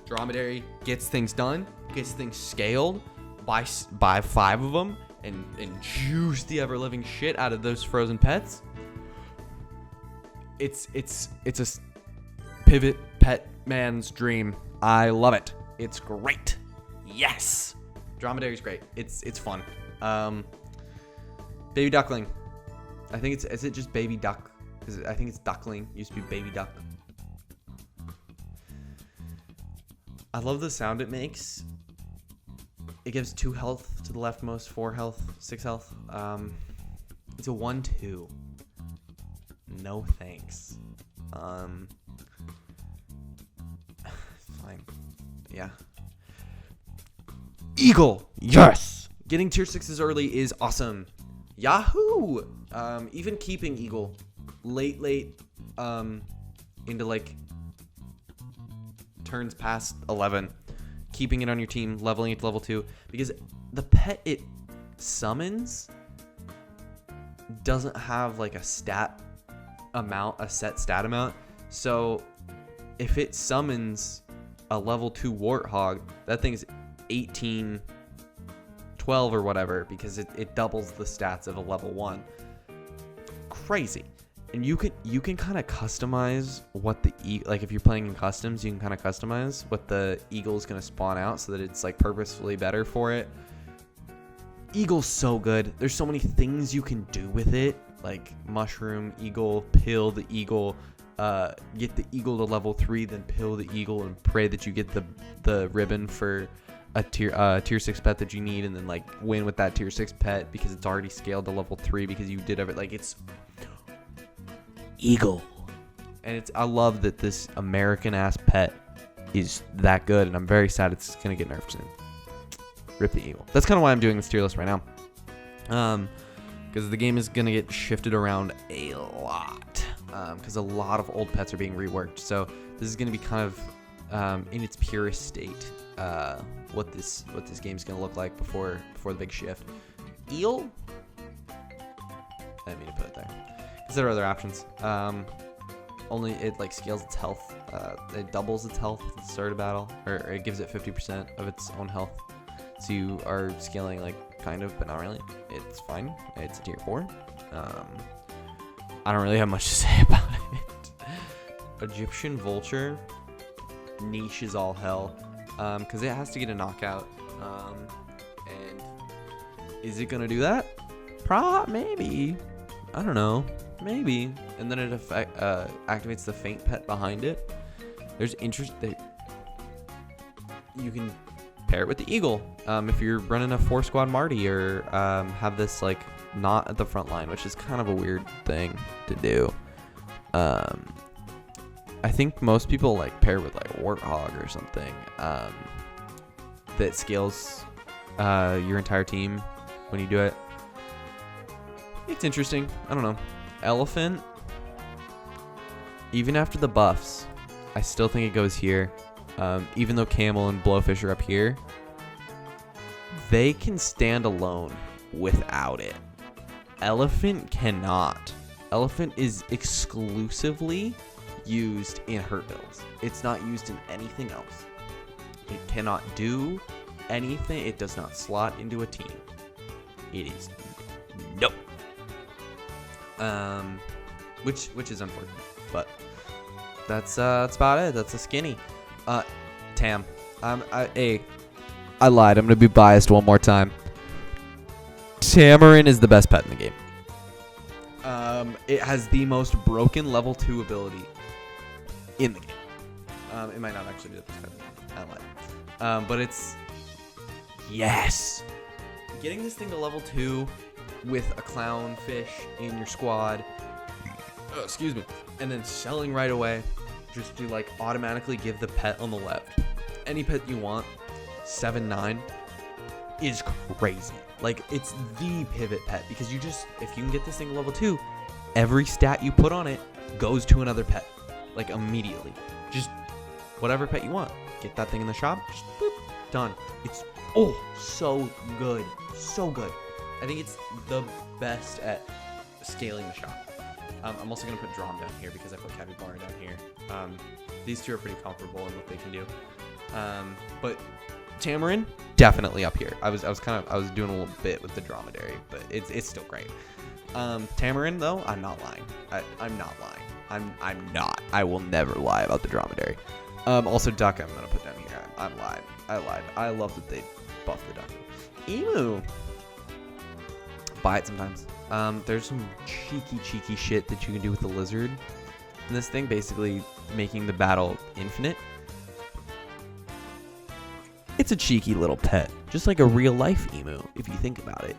Dromedary gets things done, gets things scaled, buy 5 of them, and juice the ever-living shit out of those frozen pets. it's a pivot pet man's dream. I love it. It's great. Yes. Dromedary's great. It's fun. Baby duckling. I think is it just baby duck? I think it's duckling. It used to be baby duck. I love the sound it makes. It gives 2 health to the leftmost, 4 health, 6 health. It's a 1/2. No thanks. Fine. Yeah. Eagle. Yes. Getting tier 6s early is awesome. Yahoo! Even keeping Eagle late, into like turns past 11, keeping it on your team, leveling it to level 2, because the pet it summons doesn't have like a set stat amount. So if it summons a level 2 warthog, that thing's 18, 12 or whatever, because it doubles the stats of a level 1. Crazy. And you can kind of customize what the like if you're playing in customs, you can kind of customize what the eagle is going to spawn out so that it's like purposefully better for it. Eagle's so good. There's so many things you can do with it, like mushroom eagle, pill the eagle, get the eagle to level 3, then pill the eagle and pray that you get the ribbon for a tier 6 pet that you need, and then like win with that tier 6 pet because it's already scaled to level 3 because you did everything. Like, it's eagle, and I love that this American ass pet is that good, and I'm very sad it's gonna get nerfed soon. Rip the eagle. That's kind of why I'm doing this tier list right now, because the game is gonna get shifted around a lot, because a lot of old pets are being reworked. So this is gonna be kind of in its purest state, what this game's gonna look like before the big shift. Eel, I didn't mean to put it there. Consider other options. Only it like scales its health. It doubles its health at the start of battle, or it gives it 50% of its own health. So you are scaling like kind of, but not really. It's fine. It's a tier 4. I don't really have much to say about it. Egyptian vulture, niche is all hell, because it has to get a knockout. And is it gonna do that? Maybe. I don't know. Maybe. And then it activates the faint pet behind it. There's interest that you can pair it with the eagle. If you're running a 4-squad Marty, or have this like not at the front line, which is kind of a weird thing to do. I think most people like pair with like Warthog or something that scales your entire team when you do it. It's interesting. I don't know. Elephant, even after the buffs, I still think it goes here. Even though Camel and Blowfish are up here, they can stand alone without it. Elephant cannot. Elephant is exclusively used in hurt builds. It's not used in anything else. It cannot do anything. It does not slot into a team. It is nope. Which is unfortunate, but that's about it. That's a skinny. Tam. I lied. I'm gonna be biased one more time. Tamarin is the best pet in the game. It has the most broken level 2 ability in the game. It might not actually be the best pet. I lied. But it's yes. Getting this thing to level 2 with a clownfish in your squad, excuse me, and then selling right away, just to like automatically give the pet on the left any pet you want 7-9 is crazy. Like, it's the pivot pet, because if you can get this thing to level 2, every stat you put on it goes to another pet, like immediately. Just whatever pet you want, get that thing in the shop, just boop, done. It's so good, so good. I think it's the best at scaling the shop. I'm also going to put Drom down here because I put Capybara down here. These two are pretty comparable in what they can do. But Tamarin, definitely up here. I was doing a little bit with the Dromedary, but it's still great. Tamarin, though, I'm not lying. I'm not lying. I'm not. I will never lie about the dromedary. Also duck I'm gonna put down here. I lied. I love that they buffed the duck. Emu. Buy it sometimes. There's some cheeky shit that you can do with the lizard. And this thing basically making the battle infinite. It's a cheeky little pet, just like a real life emu, if you think about it.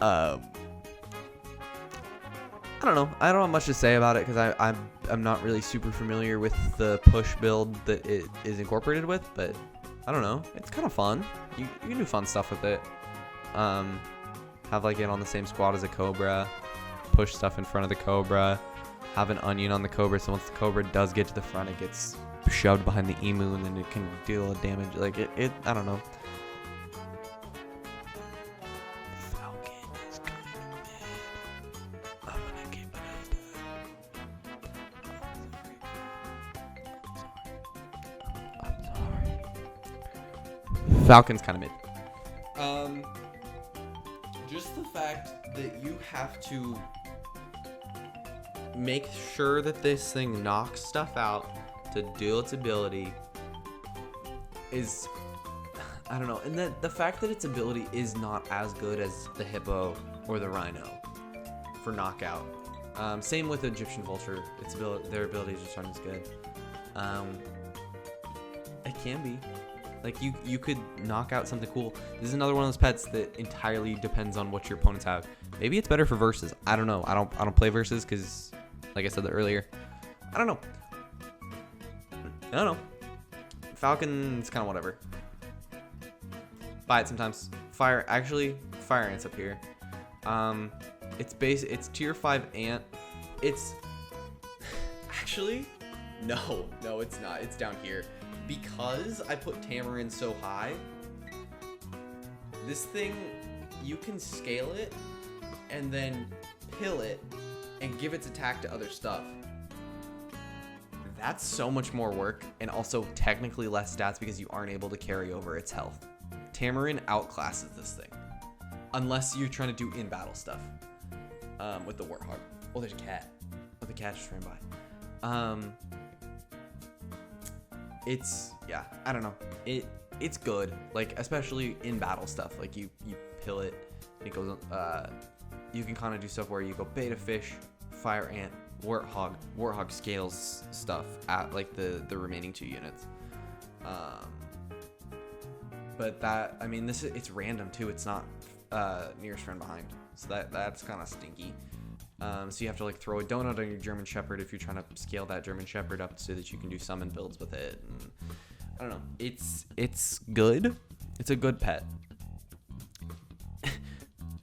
I don't know. I don't have much to say about it because I'm not really super familiar with the push build that it is incorporated with, but I don't know. It's kind of fun. You can do fun stuff with it. Have like it on the same squad as a cobra, push stuff in front of the cobra, have an onion on the cobra, so once the cobra does get to the front, it gets shoved behind the emu and then it can deal damage. Like it I don't know. Falcon is coming mid. I'm gonna keep it as that. I'm sorry. Falcon's kind of mid. Just the fact that you have to make sure that this thing knocks stuff out to do its ability is, I don't know. And then the fact that its ability is not as good as the hippo or the rhino for knockout. Same with Egyptian vulture. Their abilities just aren't as good. It can be. Like you could knock out something cool. This is another one of those pets that entirely depends on what your opponents have. Maybe it's better for versus. I don't know. I don't play versus because, like I said that earlier, I don't know. Falcon's kind of whatever. Buy it sometimes. Fire ant's up here. It's tier 5 ant. It's actually no, it's not. It's down here. Because I put Tamarin so high, this thing, you can scale it and then pill it and give its attack to other stuff. That's so much more work and also technically less stats because you aren't able to carry over its health. Tamarin outclasses this thing. Unless you're trying to do in-battle stuff with the Warthog. Oh, there's a cat. Oh, the cat just ran by. I don't know. It's good, like especially in battle stuff. Like you pill it, it goes. You can kind of do stuff where you go beta fish, fire ant, warthog. Warthog scales stuff at like the remaining 2 units. But it's random too. It's not nearest friend behind, so that's kind of stinky. So you have to like throw a donut on your German Shepherd if you're trying to scale that German Shepherd up so that you can do summon builds with it. And I don't know. It's good. It's a good pet.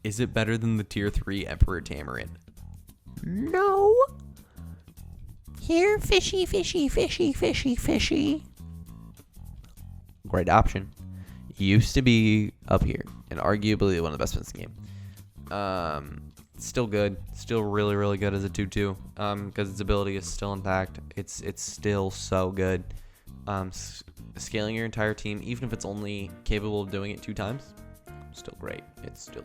Is it better than the tier 3 Emperor Tamarin? No. Here, fishy. Great option. Used to be up here and arguably one of the best pets in the game. Still good. Still really good as a 2/2. Because its ability is still intact. It's still so good. Scaling your entire team, even if it's only capable of doing it 2 times, still great. It's still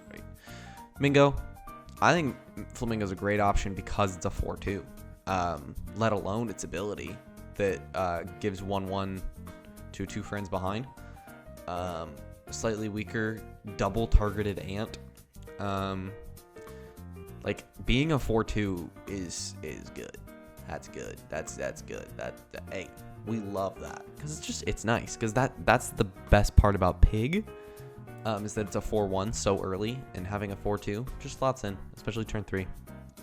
great. Mingo, I think Flamingo's a great option because it's a 4/2. Let alone its ability that gives 1/1 to 2 friends behind. Slightly weaker, double targeted ant. Like being a 4/2 is good. That's good. That's good. Hey, we love that because it's nice because that's the best part about Pig. Is that it's a 4/1 so early and having a 4/2 just slots in, especially turn 3,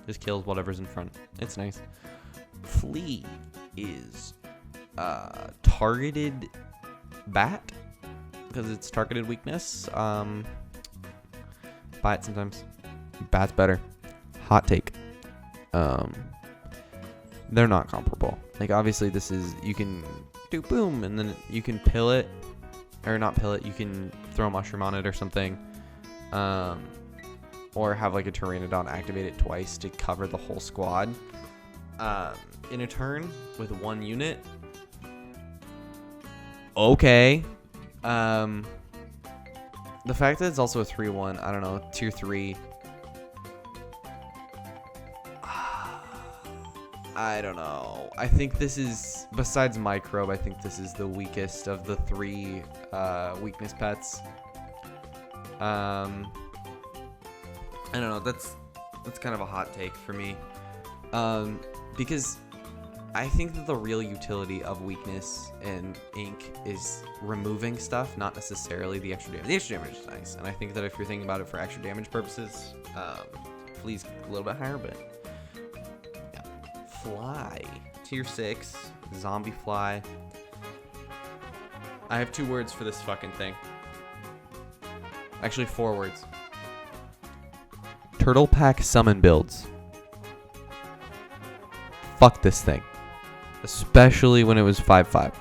just kills whatever's in front. It's nice. Flea is targeted bat because it's targeted weakness. Buy it sometimes. Bat's better. Hot take. They're not comparable. Like obviously this is, you can do boom and then you can pill it, or not pill it, you can throw a mushroom on it or something, or have like a Pteranodon activate it twice to cover the whole squad in a turn with 1 unit. Okay. The fact that it's also a 3/1, I don't know, tier 3. I don't know. I think this is, besides Microbe, I think this is the weakest of the 3 weakness pets. I don't know. That's kind of a hot take for me. Because I think that the real utility of weakness and ink is removing stuff, not necessarily the extra damage. The extra damage is nice, and I think that if you're thinking about it for extra damage purposes, flea's a little bit higher, but yeah. Fly, tier 6, zombie fly. I have 2 words for this fucking thing. Actually, 4 words. Turtle pack summon builds. Fuck this thing. Especially when it was 5/5.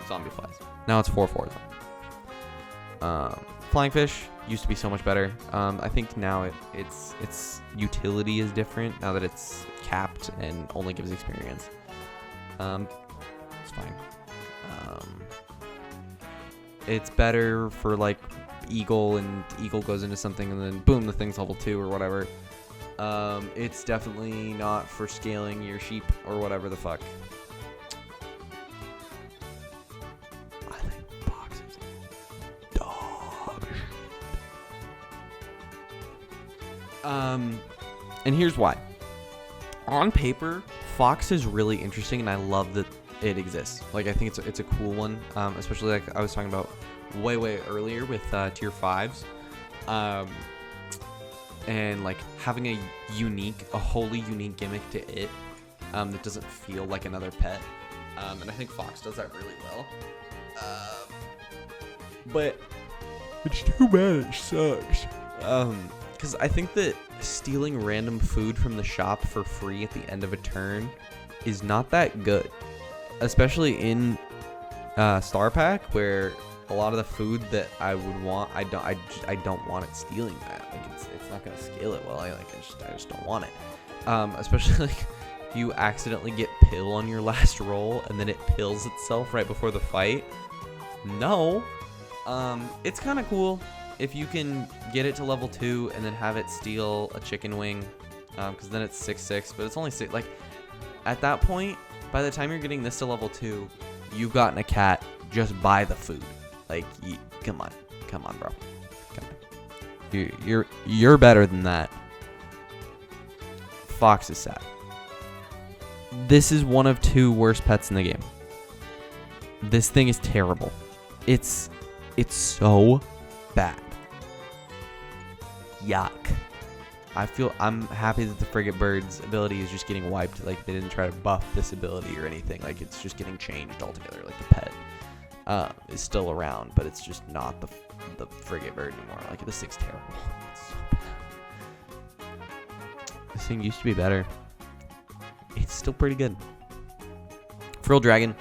Zombie flies. Now it's 4/4. Flying fish used to be so much better. I think now its utility is different now that it's capped and only gives experience. It's fine. It's better for like eagle, and eagle goes into something and then boom, the thing's level 2 or whatever. It's definitely not for scaling your sheep or whatever the fuck. I think Fox is dog. And here's why. On paper, Fox is really interesting, and I love that it exists. Like, I think it's a cool one, especially like I was talking about way earlier with tier 5s. And like having a wholly unique gimmick to it that doesn't feel like another pet. And I think Fox does that really well. But it's too bad it sucks. Because I think that stealing random food from the shop for free at the end of a turn is not that good. Especially in Star Pack, where a lot of the food that I would want, I don't want it stealing that. Like it's not gonna scale it well. I just don't want it. Especially like if you accidentally get pill on your last roll and then it pills itself right before the fight. No. It's kind of cool if you can get it to level 2 and then have it steal a chicken wing, because then it's 6/6, but it's only 6. Like at that point, by the time you're getting this to level 2, you've gotten a cat. Just buy the food. Like, come on, bro. Come on. You're better than that. Fox is sad. This is one of 2 worst pets in the game. This thing is terrible. It's so bad. Yuck. I'm happy that the frigate bird's ability is just getting wiped. Like, they didn't try to buff this ability or anything. Like, it's just getting changed altogether. Like, the pet is still around, but it's just not the frigate bird anymore. Like, this thing's terrible. It's so bad. This thing used to be better. It's still pretty good. Frill Dragon.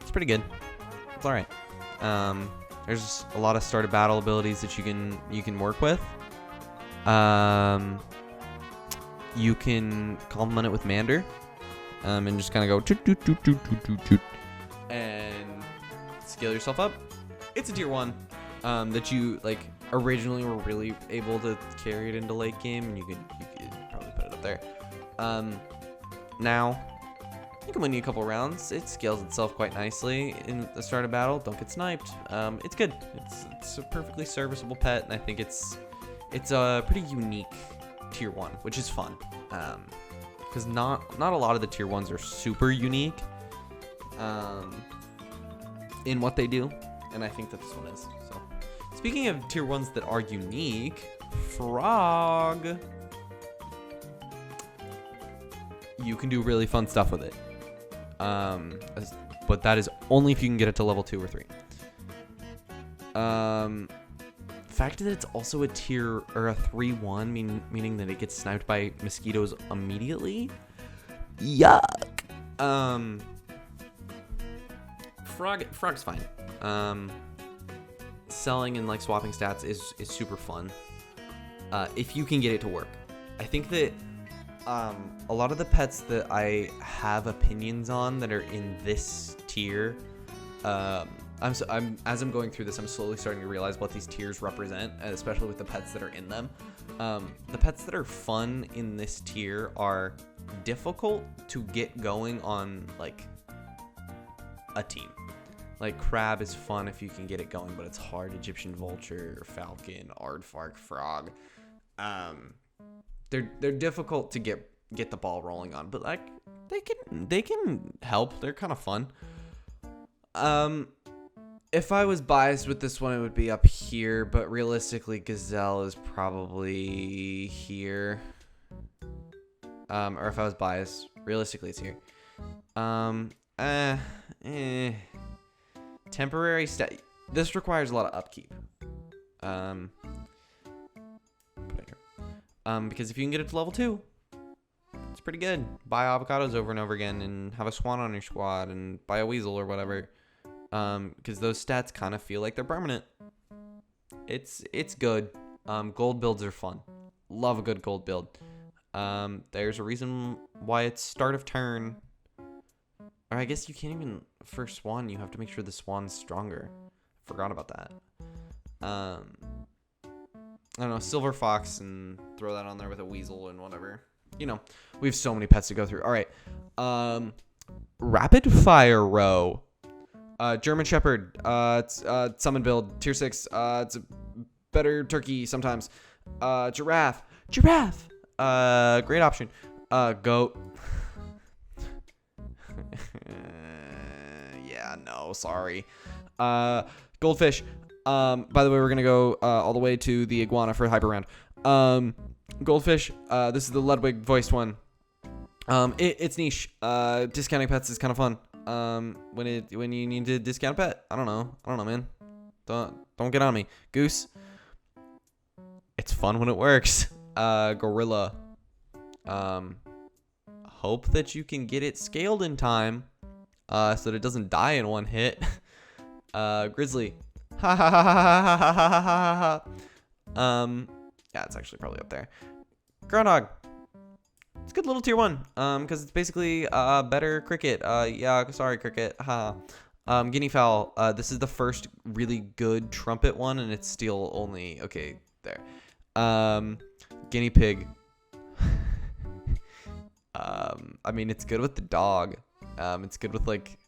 It's pretty good. It's alright. There's a lot of start of battle abilities that you can work with. You can complement it with Mander, and just kind of go toot, toot, toot, toot, toot, toot, toot, and scale yourself up. It's a tier 1 that you like originally were really able to carry it into late game, and you could probably put it up there. Now you can win you a couple rounds. It scales itself quite nicely in the start of battle. Don't get sniped. It's good. It's a perfectly serviceable pet, and I think it's a pretty unique tier 1, which is fun. Because not a lot of the tier 1s are super unique in what they do, and I think that this one is. So, speaking of tier 1s that are unique, Frog. You can do really fun stuff with it. But that is only if you can get it to level 2 or 3. The fact that it's also a tier or a 3/1, meaning that it gets sniped by mosquitoes immediately. Yuck. Frog's fine. Selling and like swapping stats is super fun. If you can get it to work. I think that a lot of the pets that I have opinions on that are in this tier as I'm going through this, I'm slowly starting to realize what these tiers represent, especially with the pets that are in them. The pets that are fun in this tier are difficult to get going on like a team. Like crab is fun if you can get it going, but it's hard. Egyptian vulture, falcon, aardvark, frog. They're difficult to get the ball rolling on, but like they can help. They're kind of fun. If I was biased with this one, it would be up here, but realistically, gazelle is probably here. Or if I was biased, realistically, it's here. Temporary stat. This requires a lot of upkeep. Put it here. Because if you can get it to level 2, it's pretty good. Buy avocados over and over again, and have a swan on your squad, and buy a weasel or whatever. Because those stats kind of feel like they're permanent. It's good. Gold builds are fun. Love a good gold build. There's a reason why it's start of turn. Or I guess you can't even, for swan, you have to make sure the swan's stronger. Forgot about that. I don't know, silver fox, and throw that on there with a weasel and whatever. You know, we have so many pets to go through. All right. Rapid fire row. German shepherd. It's summon build, tier 6. It's a better turkey sometimes. Giraffe. Great option. Goat. Yeah, no, sorry. Goldfish. By the way, we're gonna go all the way to the iguana for hyper round. Goldfish. This is the Ludwig voiced one. It's niche. Discounting pets is kind of fun. When you need to discount a pet. I don't know, man. Don't get on me. Goose. It's fun when it works. Gorilla. Hope that you can get it scaled in time, so that it doesn't die in one hit. Grizzly. Yeah, it's actually probably up there. Groundhog. It's a good little tier 1, because it's basically better cricket. Yeah, sorry, cricket. Guinea fowl. This is the first really good trumpet one, and it's still only okay there. Guinea pig. I mean, it's good with the dog. It's good with like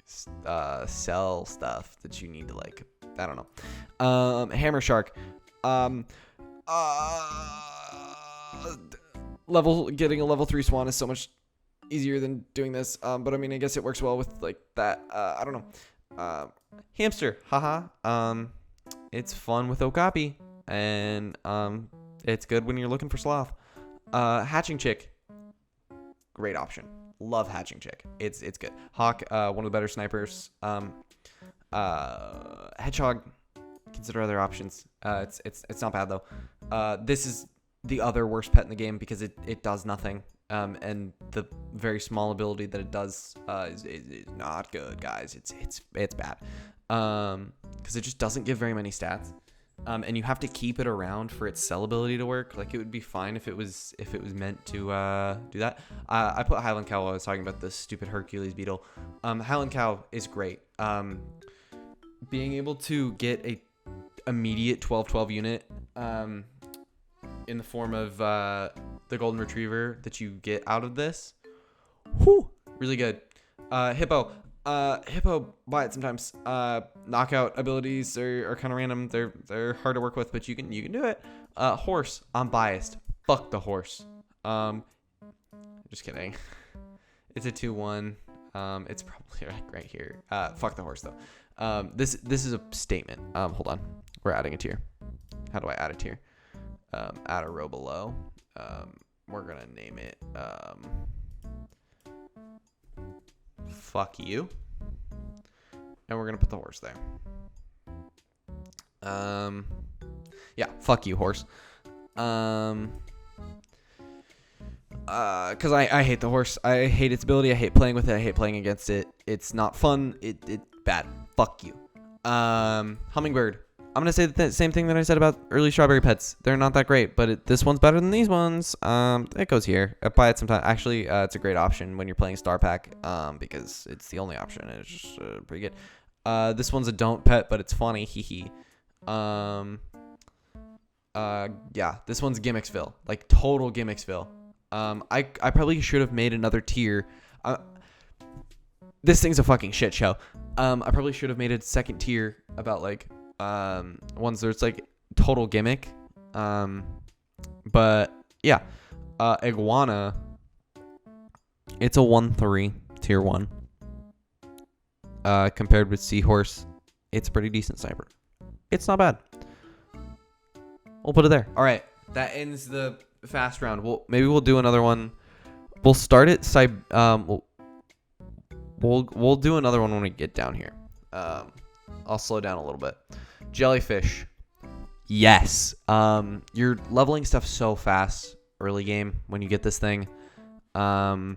cell stuff that you need to like. I don't know. Hammer shark. Getting a level 3 swan is so much easier than doing this. But I mean, I guess it works well with like that. I don't know. Hamster. Haha. It's fun with okapi, and it's good when you're looking for sloth. Hatching chick. Great option. Love hatching chick. It's good. Hawk, one of the better snipers. Hedgehog. Consider other options. It's not bad though. This is the other worst pet in the game because it does nothing. And the very small ability that it does is not good, guys. It's bad. Because it just doesn't give very many stats. And you have to keep it around for its cell ability to work. Like, it would be fine if it was meant to do that. I put Highland Cow while I was talking about the stupid Hercules beetle. Highland Cow is great. Being able to get a immediate 12/12 unit in the form of the golden retriever that you get out of this, really good. Hippo. Hippo, buy it sometimes. Knockout abilities are kind of random. They're hard to work with, but you can do it. Horse. I'm biased. Fuck the horse. Just kidding. It's a 2/1. It's probably right here. Fuck the horse though. This is a statement. Hold on. We're adding a tier. How do I add a tier? Add a row below. We're gonna name it fuck you, and we're gonna put the horse there. Yeah, fuck you, horse. Because I hate the horse. I hate its ability. I hate playing with it. I hate playing against it. It's not fun. It bad. Fuck you. Hummingbird. I'm gonna say the same thing that I said about early strawberry pets. They're not that great, but this one's better than these ones. It goes here. I buy it sometime. Actually, it's a great option when you're playing Star Pack, because it's the only option. And it's just pretty good. This one's a don't pet, but it's funny. Hee hee. Yeah, this one's Gimmicksville. Like, total Gimmicksville. I probably should have made another tier. This thing's a fucking shit show. I probably should have made a second tier about, like, ones where it's, like, total gimmick. But, yeah. Iguana, it's a 1-3, tier 1. Compared with Seahorse, it's a pretty decent sniper. It's not bad. We'll put it there. All right, that ends the fast round. Maybe we'll do another one. We'll start it. We'll do another one when we get down here. I'll slow down a little bit. Jellyfish. Yes. You're leveling stuff so fast early game when you get this thing. And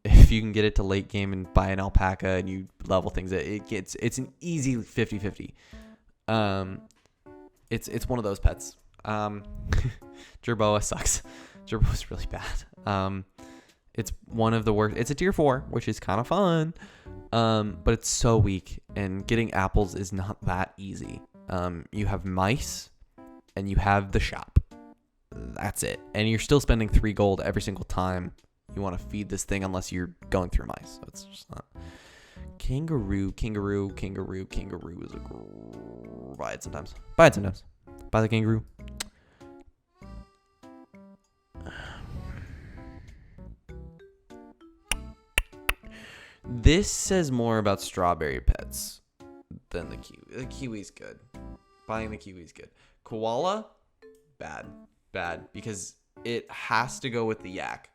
if you can get it to late game and buy an alpaca and you level things, it's an easy 50-50. It's one of those pets. Jerboa sucks. Jerboa's really bad. It's one of the worst. It's a tier 4, which is kind of fun. But it's so weak, and getting apples is not that easy. You have mice and you have the shop. That's it. And you're still spending 3 gold every single time you want to feed this thing, unless you're going through mice. So it's just not. Kangaroo is a buy it sometimes. Buy the kangaroo. This says more about strawberry pets than the kiwi. The kiwi's good. Buying the kiwi's good. Koala, bad, because it has to go with the yak.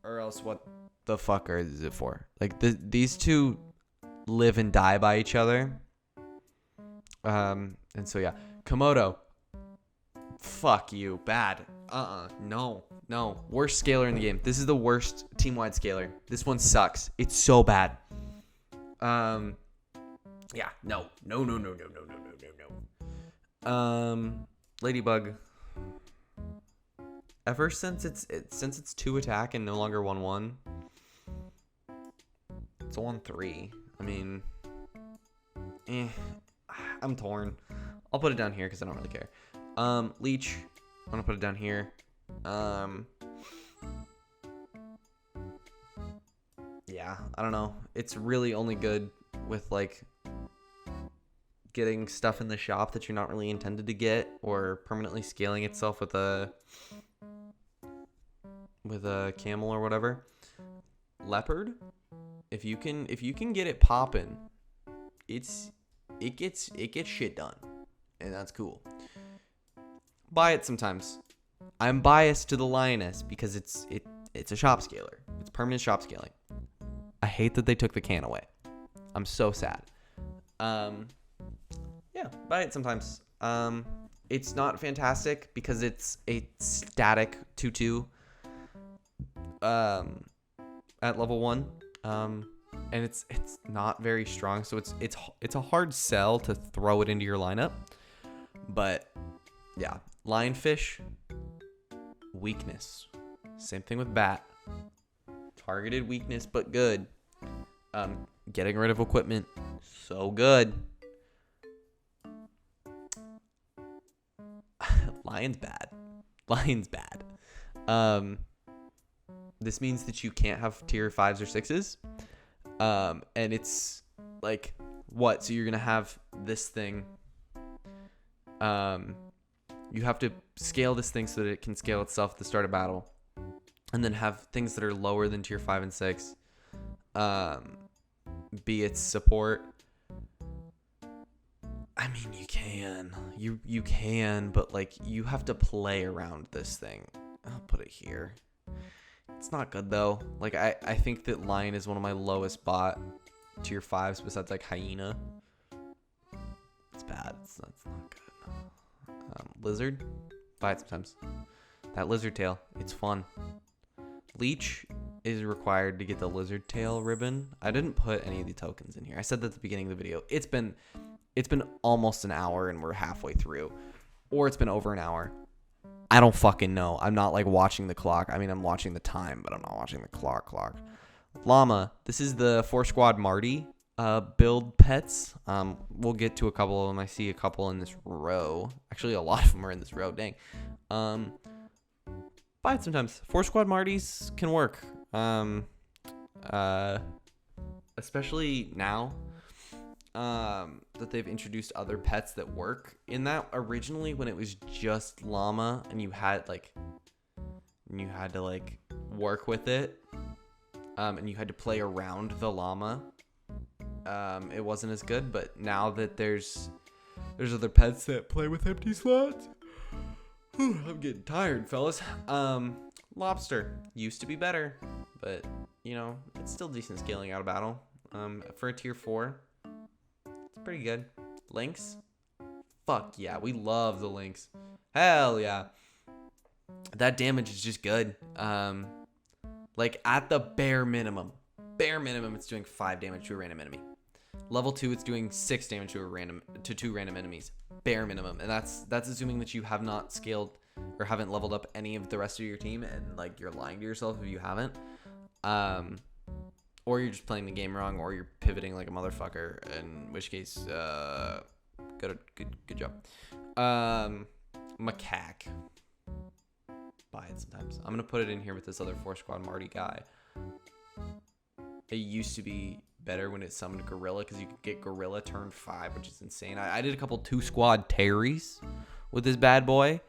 Or else what the fuck is it for? Like, these two live and die by each other. And so yeah. Komodo. Fuck you. Bad. No. Worst scaler in the game. This is the worst team-wide scaler. This one sucks. It's so bad. Yeah. No. Ladybug. Ever since it's 2 attack and no longer 1/1, it's a 1-3. I mean, I'm torn. I'll put it down here because I don't really care. Leech, I'm gonna put it down here. Yeah, I don't know. It's really only good with, like, getting stuff in the shop that you're not really intended to get, or permanently scaling itself with a camel or whatever. Leopard, if you can get it popping, it gets shit done, and that's cool. Buy it sometimes. I'm biased to the lioness because it's a shop scaler. It's permanent shop scaling. I hate that they took the can away. I'm so sad. Yeah, buy it sometimes. It's not fantastic because it's a static 2/2 at level 1. And it's not very strong, so it's a hard sell to throw it into your lineup. But yeah, lionfish, weakness. Same thing with bat. Targeted weakness, but good. Getting rid of equipment, so good. Lion's bad. This means that you can't have tier 5s or 6s. And it's like, what? So you're going to have this thing. You have to scale this thing so that it can scale itself at the start of battle. And then have things that are lower than tier 5 and 6. Be its support. I mean, you can. You can, but, like, you have to play around this thing. I'll put it here. It's not good, though. Like, I think that lion is one of my lowest bot tier 5s besides, like, hyena. It's bad. It's not good. Lizard. Buy it sometimes. That lizard tail. It's fun. Leech is required to get the lizard tail ribbon. I didn't put any of the tokens in here. I said that at the beginning of the video. It's been almost an hour and we're halfway through. Or it's been over an hour. I don't fucking know. I'm not, like, watching the clock. I mean, I'm watching the time, but I'm not watching the clock. Llama. This is the 4 Squad Marty build pets. We'll get to a couple of them. I see a couple in this row. Actually, a lot of them are in this row. Dang. Buy it sometimes. 4 Squad Martys can work. Especially now that they've introduced other pets that work. In that, originally when it was just llama and you had to like work with it, and you had to play around the llama, it wasn't as good. But now that there's other pets that play with empty slots, I'm getting tired, fellas. Lobster used to be better, but it's still decent scaling out of battle. For a tier 4, it's pretty good. Lynx, fuck yeah, we love the lynx. Hell yeah, that damage is just good. Like at the bare minimum, it's doing 5 damage to a random enemy. Level 2, it's doing 6 damage to 2 random enemies. Bare minimum, and that's assuming that you have not scaled or haven't leveled up any of the rest of your team, and like you're lying to yourself if you haven't. Or you're just playing the game wrong, or you're pivoting like a motherfucker, in which case, good job. Macaque. Buy it sometimes. I'm gonna put it in here with this other 4 Squad Marty guy. It used to be better when it summoned Gorilla, because you could get Gorilla turn 5, which is insane. I did a couple 2 Squad Terries with this bad boy,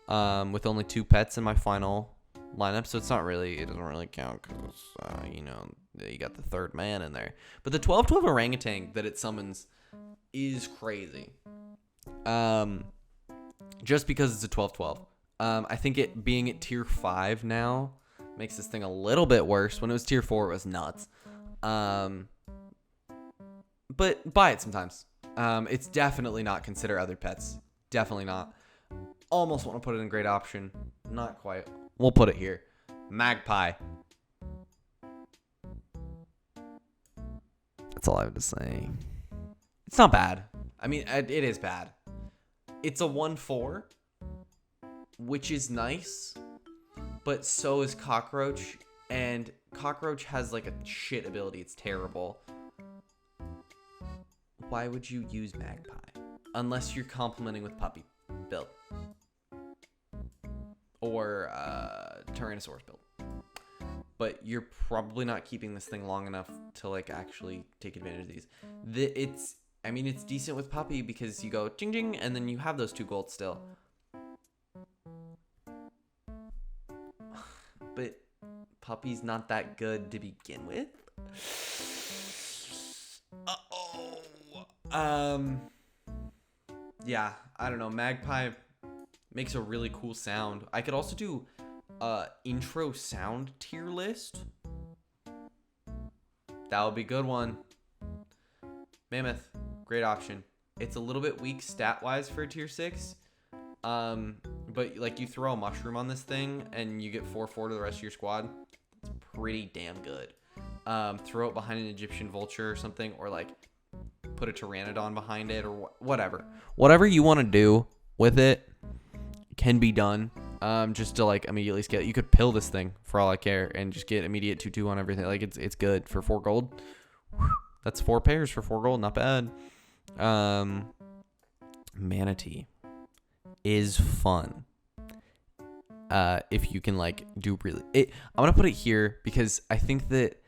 with only 2 pets in my final lineup, so it doesn't really count because you got the third man in there. But the 12/12 orangutan that it summons is crazy. Just because it's a 12/12. I think it being at tier 5 now makes this thing a little bit worse. When it was tier 4, it was nuts. But buy it sometimes. It's definitely not consider other pets. Definitely not. Almost want to put it in great option. Not quite. We'll put it here. Magpie. That's all I have to say. It's not bad. I mean, it is bad. It's a 1/4, which is nice, but so is Cockroach, and Cockroach has like a shit ability. It's terrible. Why would you use Magpie? Unless you're complementing with Puppy build. Or Tyrannosaurus build. But you're probably not keeping this thing long enough to like actually take advantage of these. It's decent with Puppy because you go ching ching and then you have those 2 gold still. But Puppy's not that good to begin with. Yeah, I don't know. Magpie makes a really cool sound. I could also do intro sound tier list. That would be a good one. Mammoth, great option. It's a little bit weak stat wise for a tier 6. But like you throw a mushroom on this thing and you get 4/4 to the rest of your squad. It's pretty damn good. Throw it behind an Egyptian vulture or something, or like put a pteranodon behind it, or whatever you want to do with it can be done. Just to like immediately scale. You could pill this thing for all I care and just get immediate 2/2 on everything. Like it's good for 4 gold. That's 4 pairs for 4 gold. Not bad. Manatee is fun. If you can like do I'm gonna put it here because I think that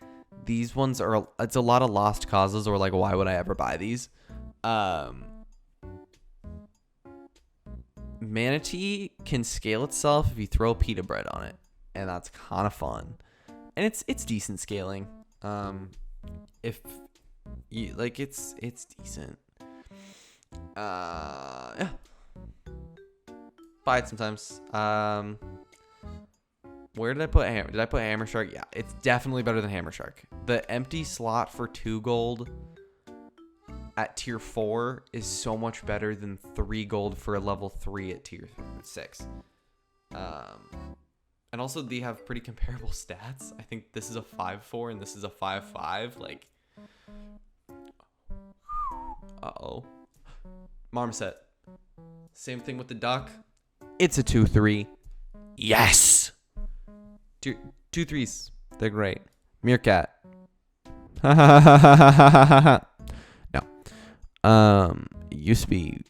these ones it's a lot of lost causes, or like why would I ever buy these? Manatee can scale itself if you throw pita bread on it, and that's kind of fun, and it's decent scaling. If you like, it's decent. Yeah, buy it sometimes. Where did I put Hammer? Did I put Hammer Shark? Yeah, it's definitely better than Hammer Shark. The empty slot for 2 gold at tier 4 is so much better than 3 gold for a level 3 at tier 6. And also they have pretty comparable stats. I think this is a 5/4 and this is a 5/5. Like, Marmoset. Same thing with the duck. It's a 2/3. Yes. 2/3s. They're great. Meerkat. No. It used to be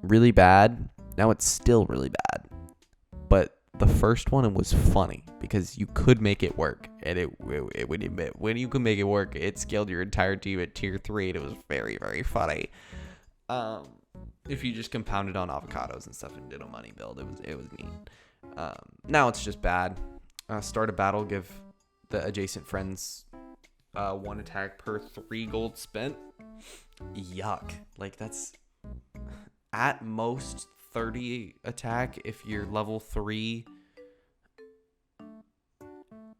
really bad. Now it's still really bad. But the first one, it was funny because you could make it work, and when you could make it work, it scaled your entire team at tier 3, and it was very, very funny. If you just compounded on avocados and stuff and did a money build, it was neat. Now it's just bad. Start a battle, give the adjacent friends 1 attack per 3 gold spent. Yuck. Like, that's at most 30 attack if you're level 3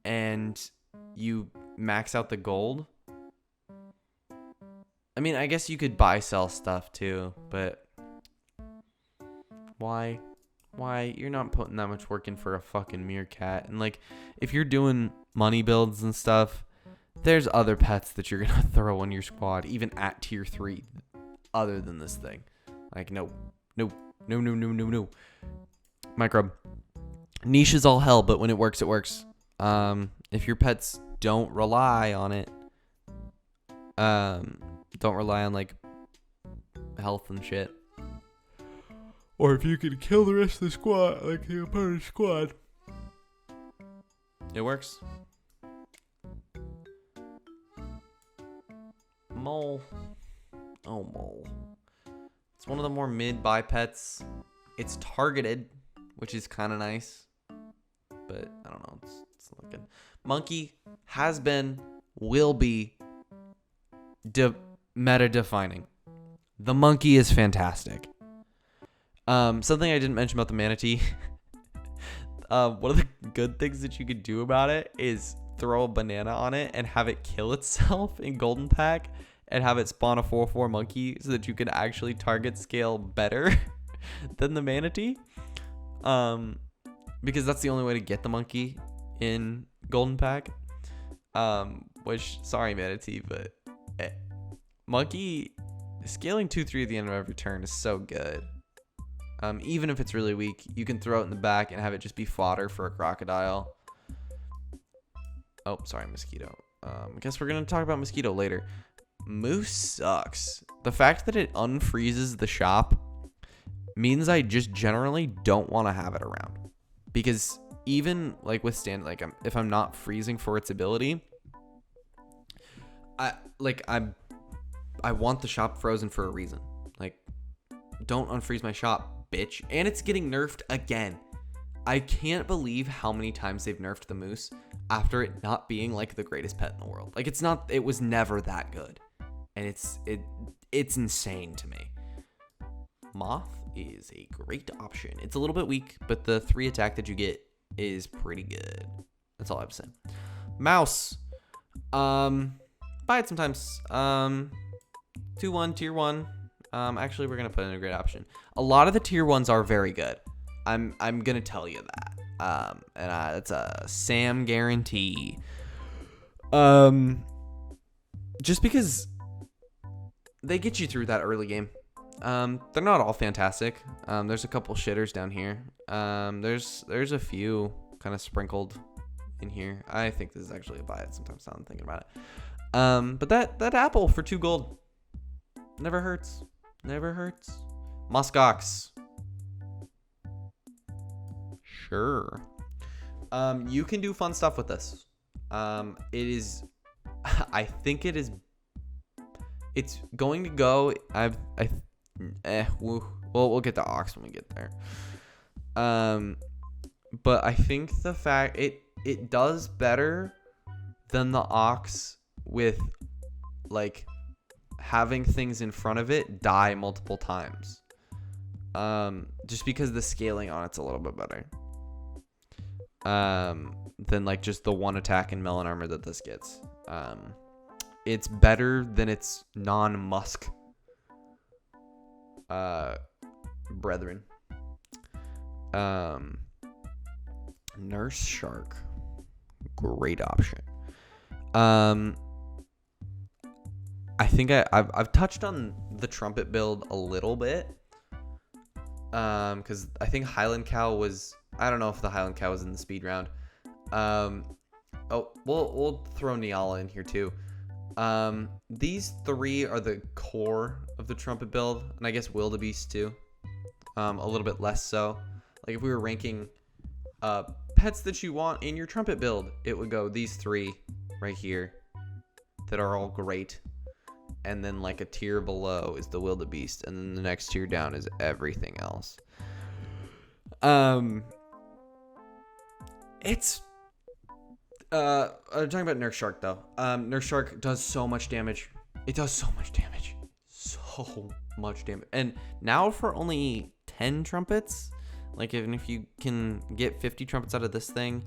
and you max out the gold. I mean, I guess you could buy sell stuff too, but why you're not putting that much work in for a fucking meerkat. And like, if you're doing money builds and stuff, there's other pets that you're gonna throw in your squad even at tier 3 other than this thing. Like, no. Microbe. Niche is all hell, but when it works, it works. If your pets don't rely on it, don't rely on like health and shit, or if you can kill the rest of the squad, like the opponent squad, it works. Mole. Oh, mole. It's one of the more mid-buy pets. It's targeted, which is kind of nice, but I don't know. It's not good. Monkey has been, will be meta defining. The monkey is fantastic. Something I didn't mention about the manatee. One of the good things that you could do about it is throw a banana on it and have it kill itself in golden pack and have it spawn a 4/4 monkey so that you can actually target scale better than the manatee. Because that's the only way to get the monkey in golden pack. Which, sorry manatee, but monkey scaling 2/3 at the end of every turn is so good. Even if it's really weak, you can throw it in the back and have it just be fodder for a crocodile. Oh, sorry, mosquito. I guess we're gonna talk about mosquito later. Moose sucks. The fact that it unfreezes the shop means I just generally don't want to have it around, because even like if I'm not freezing for its ability, I want the shop frozen for a reason. Like, don't unfreeze my shop, bitch. And it's getting nerfed again. I can't believe how many times they've nerfed the moose after it not being like the greatest pet in the world. Like, it was never that good. And it's insane to me. Moth is a great option. It's a little bit weak, but the 3 attack that you get is pretty good. That's all I have to say. Mouse. Buy it sometimes. 2/1, tier 1. Actually, we're gonna put in a great option. A lot of the tier 1s are very good. I'm gonna tell you that. And that's a Sam guarantee. Just because they get you through that early game. They're not all fantastic. There's a couple shitters down here. There's a few kind of sprinkled in here. I think this is actually a buy it sometimes now I'm thinking about it. But that apple for 2 gold never hurts. Never hurts. Muskox. Sure. You can do fun stuff with this. It is, I think it is, it's going to go, we'll get the ox when we get there. But I think the fact it does better than the ox with like having things in front of it die multiple times. Just because the scaling on it's a little bit better. Than like just the 1 attack and melon armor that this gets. It's better than its non-musk brethren. Nurse Shark. Great option. I think I've touched on the trumpet build a little bit. Because I think Highland Cow was, I don't know if the Highland Cow was in the speed round. We'll throw Niala in here too. These three are the core of the trumpet build, and I guess wildebeest too. A little bit less so. Like if we were ranking pets that you want in your trumpet build, it would go these three right here that are all great. And then like a tier below is the wildebeest, and then the next tier down is everything else. It's I'm talking about Nurse Shark though. Nurse Shark does so much damage. It does so much damage. So much damage. And now for only 10 trumpets, like even if you can get 50 trumpets out of this thing,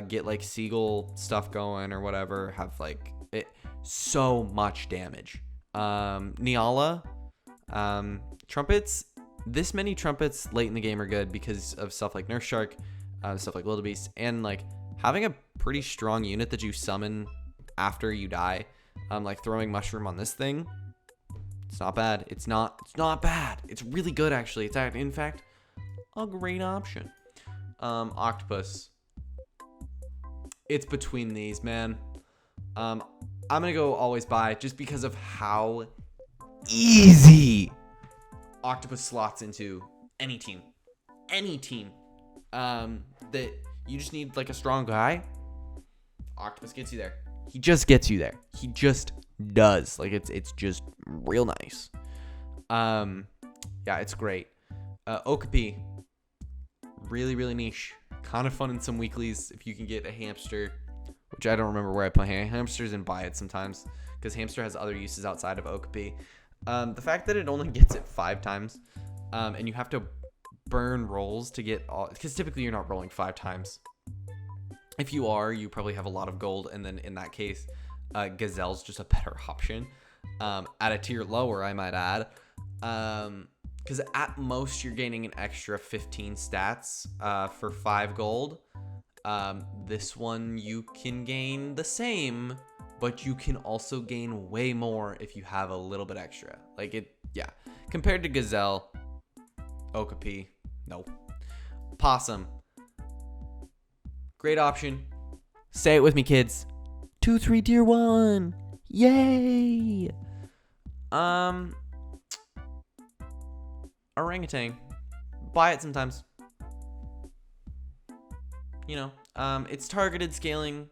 get like seagull stuff going or whatever, have like it so much damage. Niala, trumpets, this many trumpets late in the game are good because of stuff like Nurse Shark, stuff like wildebeest, and like having a pretty strong unit that you summon after you die. Like throwing mushroom on this thing, it's not bad. It's not bad. It's really good actually. It's in fact a great option. Octopus, it's between these, man. I'm gonna go always buy just because of how easy Octopus slots into any team. That you just need like a strong guy. Octopus gets you there. He just gets you there. He just does. Like it's just real nice. Yeah, it's great. Okapi, really niche. Kind of fun in some weeklies if you can get a hamster, which I don't remember where I play hamsters and buy it sometimes because hamster has other uses outside of Okapi. The fact that it only gets it 5 times, and you have to burn rolls to get all, because typically you're not rolling 5 times. If you are, you probably have a lot of gold, and then in that case, Gazelle's just a better option. At a tier lower, I might add, because at most you're gaining an extra 15 stats for 5 gold. This one you can gain the same, but you can also gain way more if you have a little bit extra. Like it, yeah. Compared to Gazelle, Okapi, no. Possum, great option. Say it with me, kids. 2, 3, tier 1. Yay! Orangutan, buy it sometimes. You know, it's targeted scaling,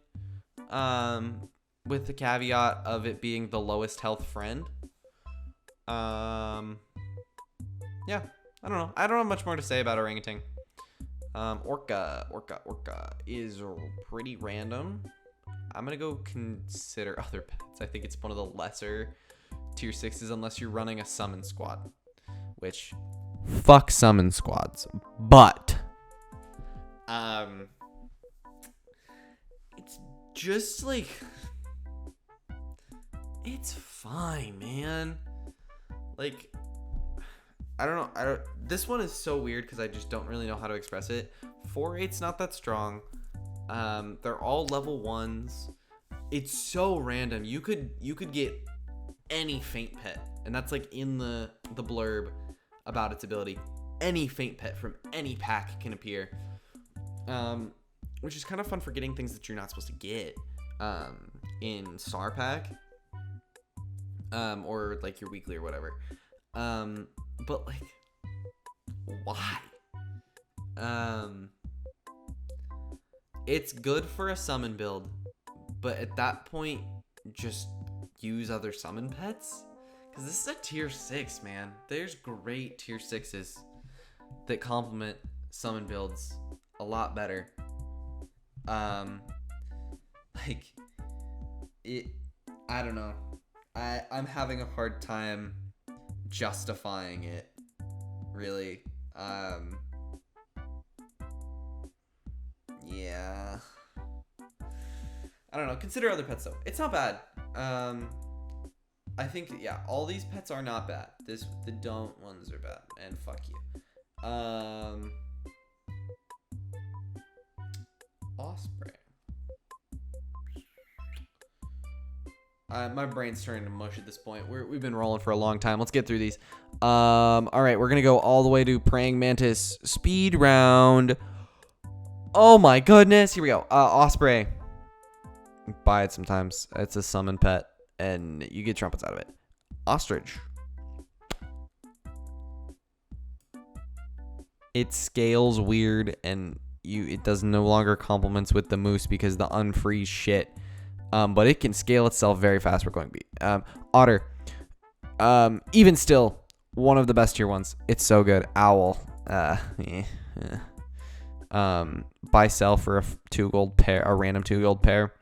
with the caveat of it being the lowest health friend. Yeah, I don't know. I don't have much more to say about orangutan. Orca is pretty random. I'm gonna go consider other pets. I think it's one of the lesser tier 6s unless you're running a summon squad, which fuck summon squads. But it's just like, it's fine, man. Like, I don't know. This one is so weird because I just don't really know how to express it. 4/8's not that strong. They're all level 1s. It's so random. You could get any faint pet, and that's like in the blurb about its ability. Any faint pet from any pack can appear, which is kind of fun for getting things that you're not supposed to get in Star Pack, or like your weekly or whatever. But like, why? It's good for a summon build, but at that point, just use other summon pets. Because this is a tier 6, man. There's great tier 6s that complement summon builds a lot better. Like, I don't know. I'm having a hard time justifying it, really. Yeah, I don't know. Consider other pets though. It's not bad. I think, yeah, all these pets are not bad. The don't ones are bad, and fuck you. Osprey. My brain's starting to mush at this point. We've been rolling for a long time. Let's get through these. All right, we're gonna go all the way to praying mantis speed round. Oh my goodness! Here we go. Osprey. Buy it sometimes. It's a summon pet. and you get trumpets out of it. Ostrich. It scales weird, and it does no longer complements with the moose because the unfreeze shit. But it can scale itself very fast for going beat. Otter. Even still, one of the best tier ones. It's so good. Owl. Buy sell for a 2 gold pair, a random 2 gold pair.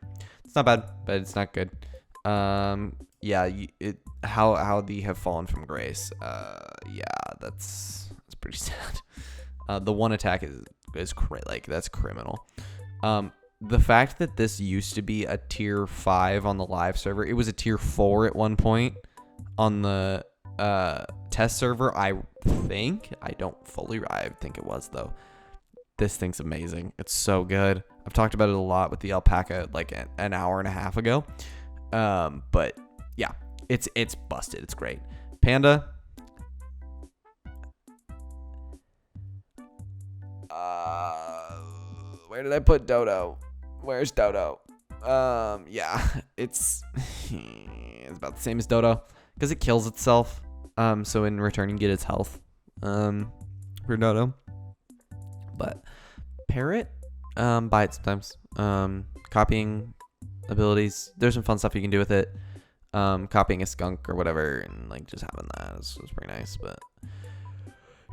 It's not bad, but it's not good. Yeah, how they have fallen from grace. Yeah, that's pretty sad. The one attack is that's criminal. The fact that this used to be a tier 5 on the live server, it was a tier 4 at one point on the test server. I think it was though. This thing's amazing. It's so good. I've talked about it a lot with the alpaca like an hour and a half ago. But yeah, it's busted. It's great. Panda. Where did I put Dodo? Where's Dodo? Yeah, it's about the same as Dodo because it kills itself. So in return you get its health. For Dodo. But parrot, buy it sometimes. Copying abilities. There's some fun stuff you can do with it. Copying a skunk or whatever, and like just having that is pretty nice. But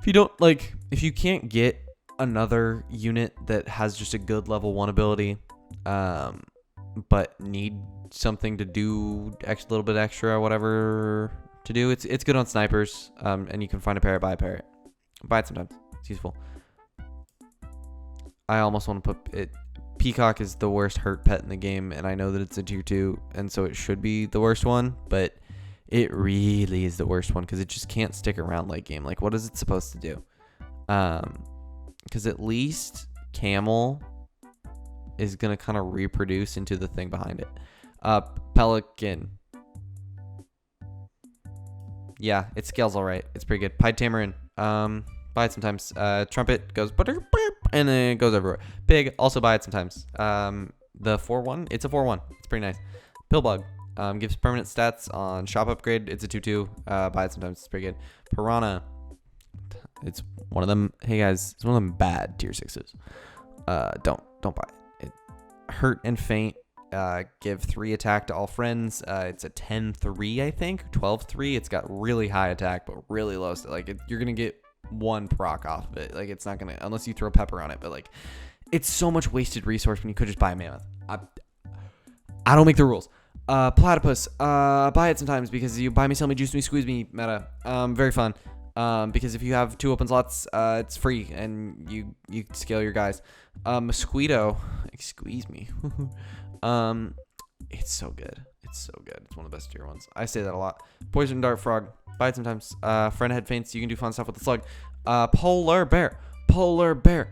if you can't get another unit that has just a good level 1 ability, but need something to do a little bit extra or whatever to do, it's good on snipers. And you can find a parrot, buy a parrot. Buy it sometimes. It's useful. I almost want to put it. Peacock is the worst hurt pet in the game, and I know that it's a tier 2, and so it should be the worst one, but it really is the worst one because it just can't stick around late game. Like, what is it supposed to do? Because at least Camel is going to kind of reproduce into the thing behind it. Pelican. Yeah, it scales all right. It's pretty good. Pied Tamarin. Buy it sometimes. Trumpet goes butter, and then it goes everywhere. Pig, also buy it sometimes. The 4-1, it's a 4-1. It's pretty nice. Pillbug gives permanent stats on shop upgrade. It's a 2-2. Buy it sometimes. It's pretty good. Piranha. It's one of them. Hey guys, it's one of them bad tier 6s. Don't buy it. It hurt and faint. Give 3 attack to all friends. It's a 10-3, I think. 12-3. It's got really high attack, but really low. You're gonna get 1 proc off of it. Like, it's not gonna, unless you throw pepper on it. But like, it's so much wasted resource when you could just buy a mammoth. I don't make the rules. Platypus. Buy it sometimes because you buy me, sell me, juice me, squeeze me meta. Very fun. Because if you have 2 open slots, it's free and you scale your guys. Mosquito. Squeeze me. It's so good. It's so good. It's one of the best tier ones. I say that a lot. Poison dart frog. Buy it sometimes. Friend head faints. You can do fun stuff with the slug. Polar bear. Polar bear.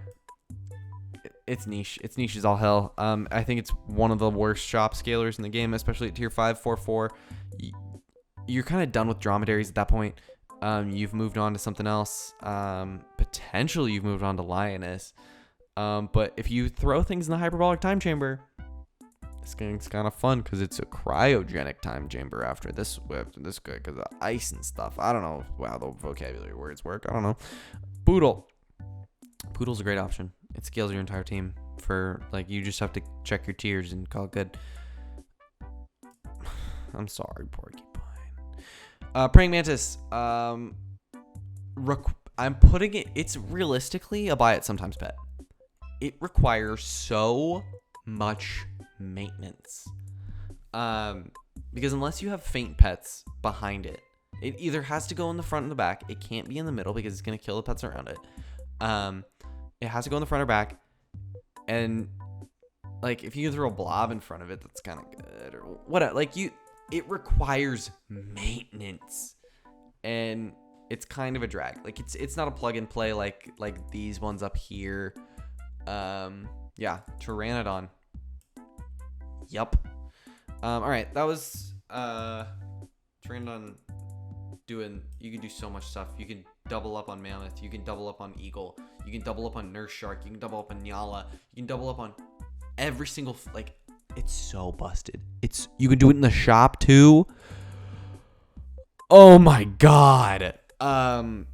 It's niche. It's niche as all hell. I think it's one of the worst shop scalers in the game, especially at tier 5, 4, 4. You're kind of done with dromedaries at that point. You've moved on to something else. Potentially you've moved on to lioness. But if you throw things in the hyperbolic time chamber, this game's kind of fun because it's a cryogenic time chamber after this good because of ice and stuff. I don't know how the vocabulary words work. I don't know. Poodle. Poodle's a great option. It scales your entire team for, like, you just have to check your tiers and call it good. I'm sorry, porcupine. Praying mantis. I'm putting it. It's realistically a buy it sometimes pet. It requires so much maintenance. Because unless you have faint pets behind it, it either has to go in the front and the back. It can't be in the middle because it's gonna kill the pets around it. It has to go in the front or back. And like, if you throw a blob in front of it, that's kind of good, or whatever. Like, it requires maintenance, and it's kind of a drag. Like, it's not a plug and play like these ones up here. Yeah, Pteranodon. Yup. All right, that was Pteranodon doing. You can do so much stuff. You can double up on mammoth. You can double up on eagle. You can double up on nurse shark. You can double up on nyala. You can double up on every single, like, It's so busted. You can do it in the shop too. Oh my god. Pteranodon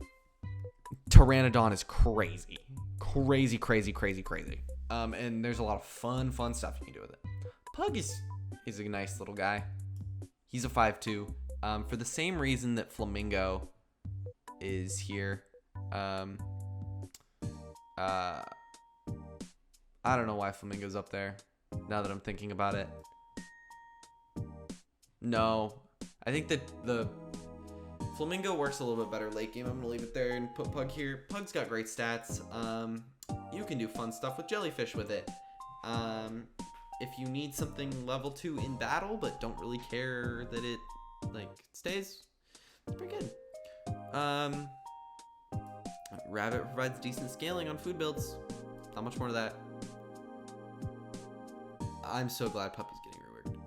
is crazy. Crazy. And there's a lot of fun stuff you can do with it. Pug is a nice little guy. He's a 5'2". For the same reason that Flamingo is here. I don't know why Flamingo's up there, now that I'm thinking about it. No, I think that the Flamingo works a little bit better late game. I'm gonna leave it there and put Pug here. Pug's got great stats. You can do fun stuff with Jellyfish with it. If you need something level 2 in battle, but don't really care that it stays, it's pretty good. Rabbit provides decent scaling on food builds. Not much more to that. I'm so glad Puppy's getting reworked.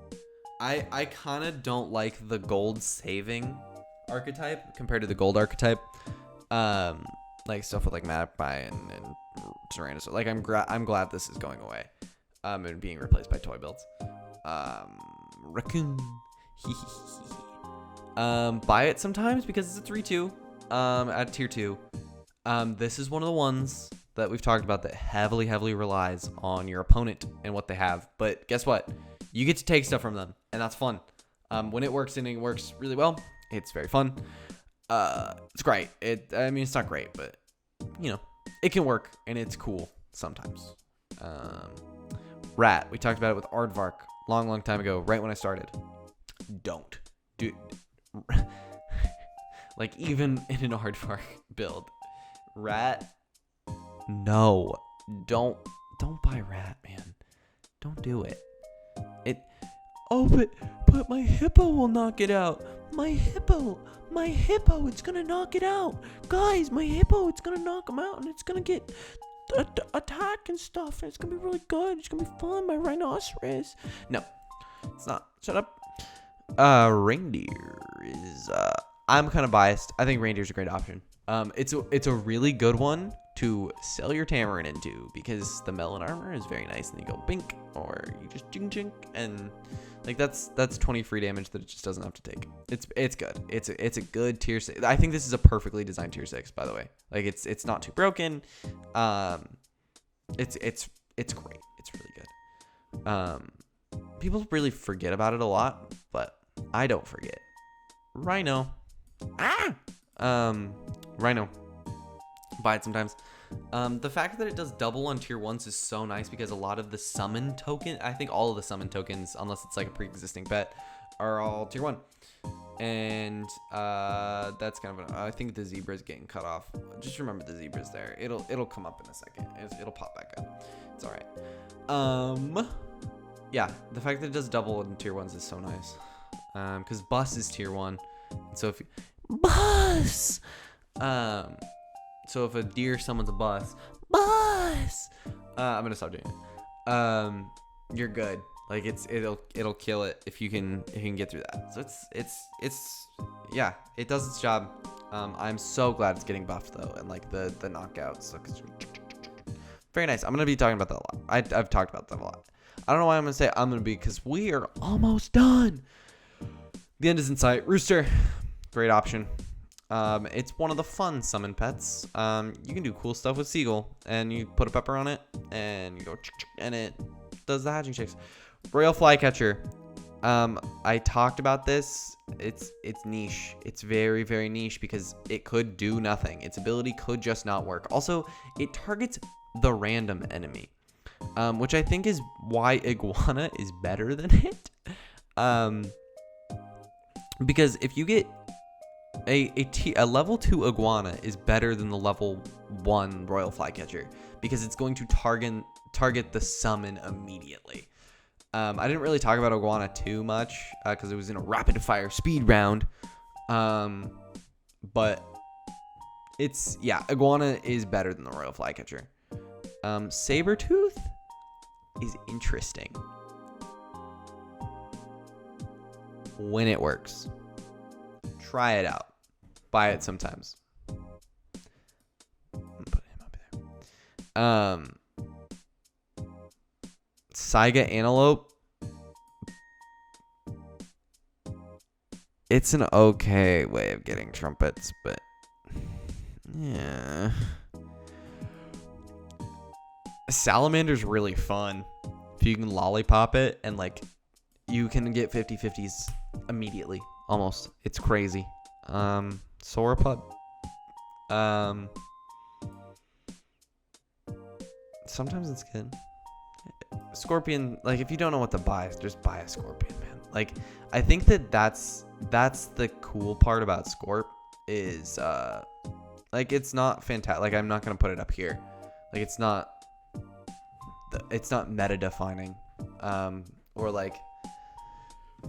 I kind of don't like the gold saving archetype compared to the gold archetype. Like stuff with Magpie and Tyrannosaurus. Like I'm glad this is going away. And being replaced by toy builds. Raccoon. Buy it sometimes because it's a 3-2. At tier 2. This is one of the ones that we've talked about that heavily relies on your opponent and what they have. But guess what? You get to take stuff from them, and that's fun. When it works and it works really well, it's very fun. It's great. It's not great, but it can work and it's cool sometimes. Rat. We talked about it with Aardvark long time ago, right when I started. Don't do like even in an Aardvark build. Rat. No. Don't buy Rat, man. Don't do it. But my hippo will knock it out. My hippo, it's gonna knock it out. Guys, my hippo, it's gonna knock him out and it's gonna get attack and stuff. And it's gonna be really good. It's gonna be fun. My rhinoceros. No, it's not. Shut up. Reindeer is, I'm kind of biased. I think reindeer's a great option. It's a really good one to sell your Tamarin into because the melon armor is very nice and you go bink or you just chink and that's 20 free damage that it just doesn't have to take. It's good. It's a good tier 6. I think this is a perfectly designed tier 6, by the way. It's not too broken. It's great. It's really good. People really forget about it a lot, but I don't forget. Rhino. Rhino. Buy it sometimes. The fact that it does double on tier 1s is so nice because a lot of the summon token, I think all of the summon tokens, unless it's like a pre-existing pet, are all tier 1. And that's kind of I think the zebra is getting cut off. Just remember the zebra's there. It'll come up in a second. It'll pop back up. It's all right. Yeah, the fact that it does double in tier 1s is so nice. Because bus is tier 1. So if bus. So if a deer summons a bus, I'm gonna stop doing it. You're good. Like it'll kill it if you can get through that. So it's yeah, it does its job. I'm so glad it's getting buffed though, and like the knockouts. So very nice. I'm gonna be talking about that a lot. I've talked about that a lot. I don't know why I'm gonna say I'm gonna be because we are almost done. The end is in sight. Rooster, great option. It's one of the fun summon pets. You can do cool stuff with Seagull, and you put a pepper on it, and you go, and it does the hatching chicks. Royal Flycatcher. I talked about this. It's niche. It's very, very niche because it could do nothing. Its ability could just not work. Also, it targets the random enemy, which I think is why Iguana is better than it. Because if you get a level 2 Iguana is better than the level 1 Royal Flycatcher because it's going to target the summon immediately. I didn't really talk about Iguana too much because it was in a rapid fire speed round. But Iguana is better than the Royal Flycatcher. Sabertooth is interesting when it works. Try it out. Buy it sometimes. Put him up there. Saiga Antelope it's an okay way of getting trumpets, but yeah. Salamander's really fun. If you can lollipop it and like you can get 50/50s immediately. Almost. It's crazy. Sauropod. Sometimes it's good. Scorpion, like if you don't know what to buy, just buy a scorpion, man. Like I think that's the cool part about Scorp is like it's not fantastic. Like I'm not gonna put it up here. Like it's not meta defining or like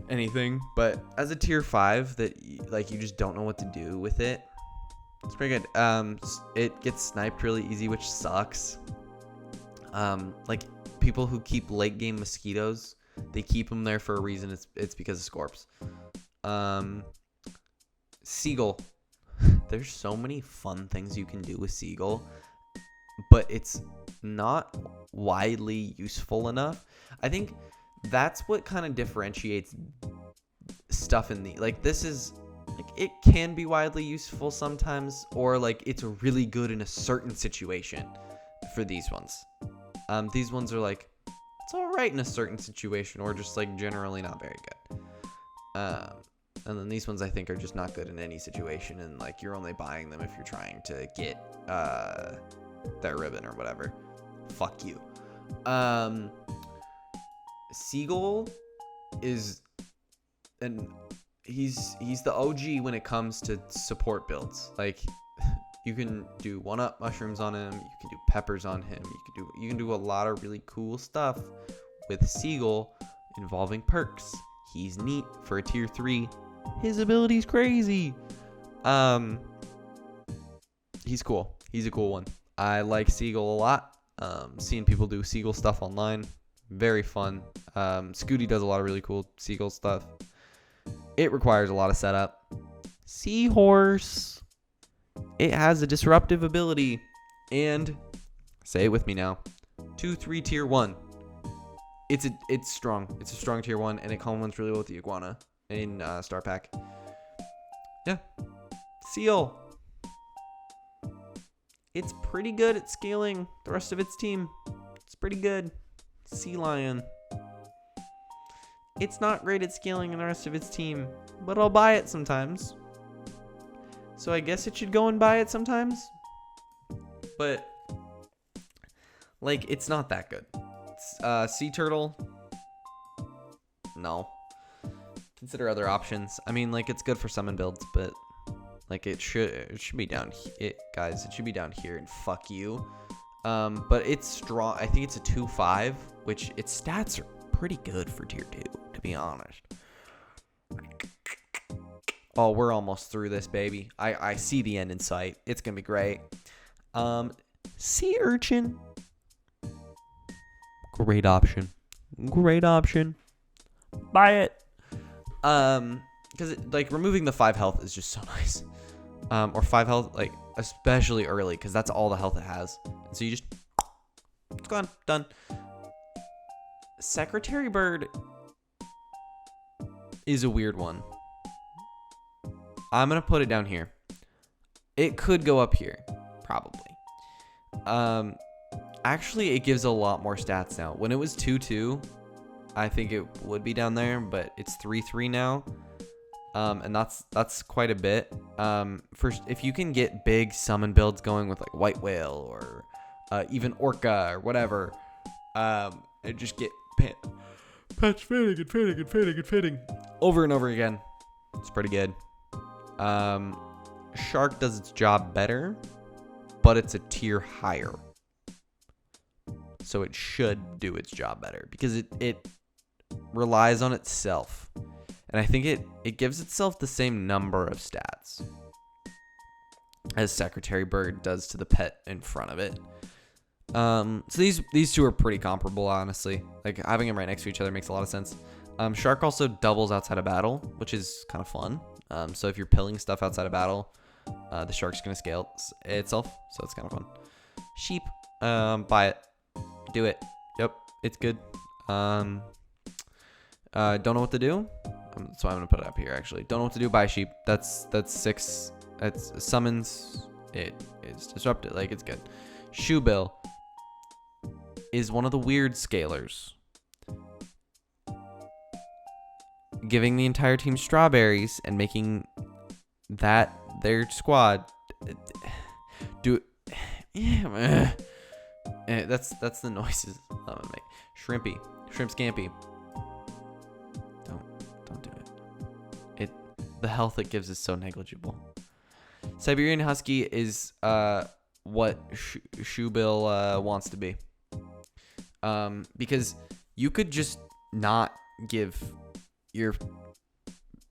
anything, but as a tier 5 that like you just don't know what to do with it, it's pretty good. It gets sniped really easy, which sucks. Like people who keep late game mosquitoes, they keep them there for a reason. It's because of Scorps. Seagull. There's so many fun things you can do with Seagull, but it's not widely useful enough. I think that's what kind of differentiates stuff in the like this is like it can be widely useful sometimes, or like it's really good in a certain situation for these ones. These ones are like it's all right in a certain situation, or just like generally not very good. And then these ones I think are just not good in any situation, and like you're only buying them if you're trying to get that ribbon or whatever. Fuck you. Seagull is he's the OG when it comes to support builds. Like you can do 1-up mushrooms on him, you can do peppers on him, you can do a lot of really cool stuff with Seagull involving perks. He's neat for a tier 3. His ability's crazy. He's cool. He's a cool one. I like Seagull a lot. Seeing people do Seagull stuff online, very fun. Scooty does a lot of really cool Seagull stuff. It requires a lot of setup. Seahorse. It has a disruptive ability. And, say it with me now, 2-3 tier 1. It's strong. It's a strong tier 1, and it complements really well with the Iguana in Star Pack. Yeah. Seal. It's pretty good at scaling the rest of its team. It's pretty good. Sea Lion. It's not great at scaling in the rest of its team, but I'll buy it sometimes. So I guess it should go and buy it sometimes. But, like, it's not that good. Sea Turtle. No. Consider other options. I mean, like, it's good for summon builds, but like it should be down guys, it should be down here, and fuck you. But it's strong. I think it's a 2-5, which its stats are pretty good for tier 2, to be honest. Oh, we're almost through this, baby. I see the end in sight. It's gonna be great. Sea Urchin. Great option. Buy it. Because like removing the 5 health is just so nice. Or 5 health, like especially early, because that's all the health it has. And so you just, it's gone, done. Secretary Bird is a weird one. I'm gonna put it down here. It could go up here, probably. Actually, it gives a lot more stats now. When it was 2-2, I think it would be down there, but it's 3-3 now. And that's quite a bit. First, if you can get big summon builds going with like White Whale or even Orca or whatever, and just get patch fitting over and over again. It's pretty good. Shark does its job better, but it's a tier higher. So it should do its job better because it relies on itself. And I think it gives itself the same number of stats as Secretary Bird does to the pet in front of it. So these two are pretty comparable, honestly. Like having them right next to each other makes a lot of sense. Shark also doubles outside of battle, which is kind of fun. So if you're pilling stuff outside of battle, the shark's gonna scale itself, so it's kind of fun. Sheep, buy it, do it. Yep, it's good. Don't know what to do. So I'm gonna put it up here. Actually, don't know what to do. Buy sheep. That's 6. That's summons. It is disrupted. Like, it's good. Shoebill is one of the weird scalers, giving the entire team strawberries and making that their squad. That's the noises I'm gonna make. Shrimp Scampy. Don't do it. The health it gives is so negligible. Siberian Husky is what Shoebill wants to be. Because you could just not give your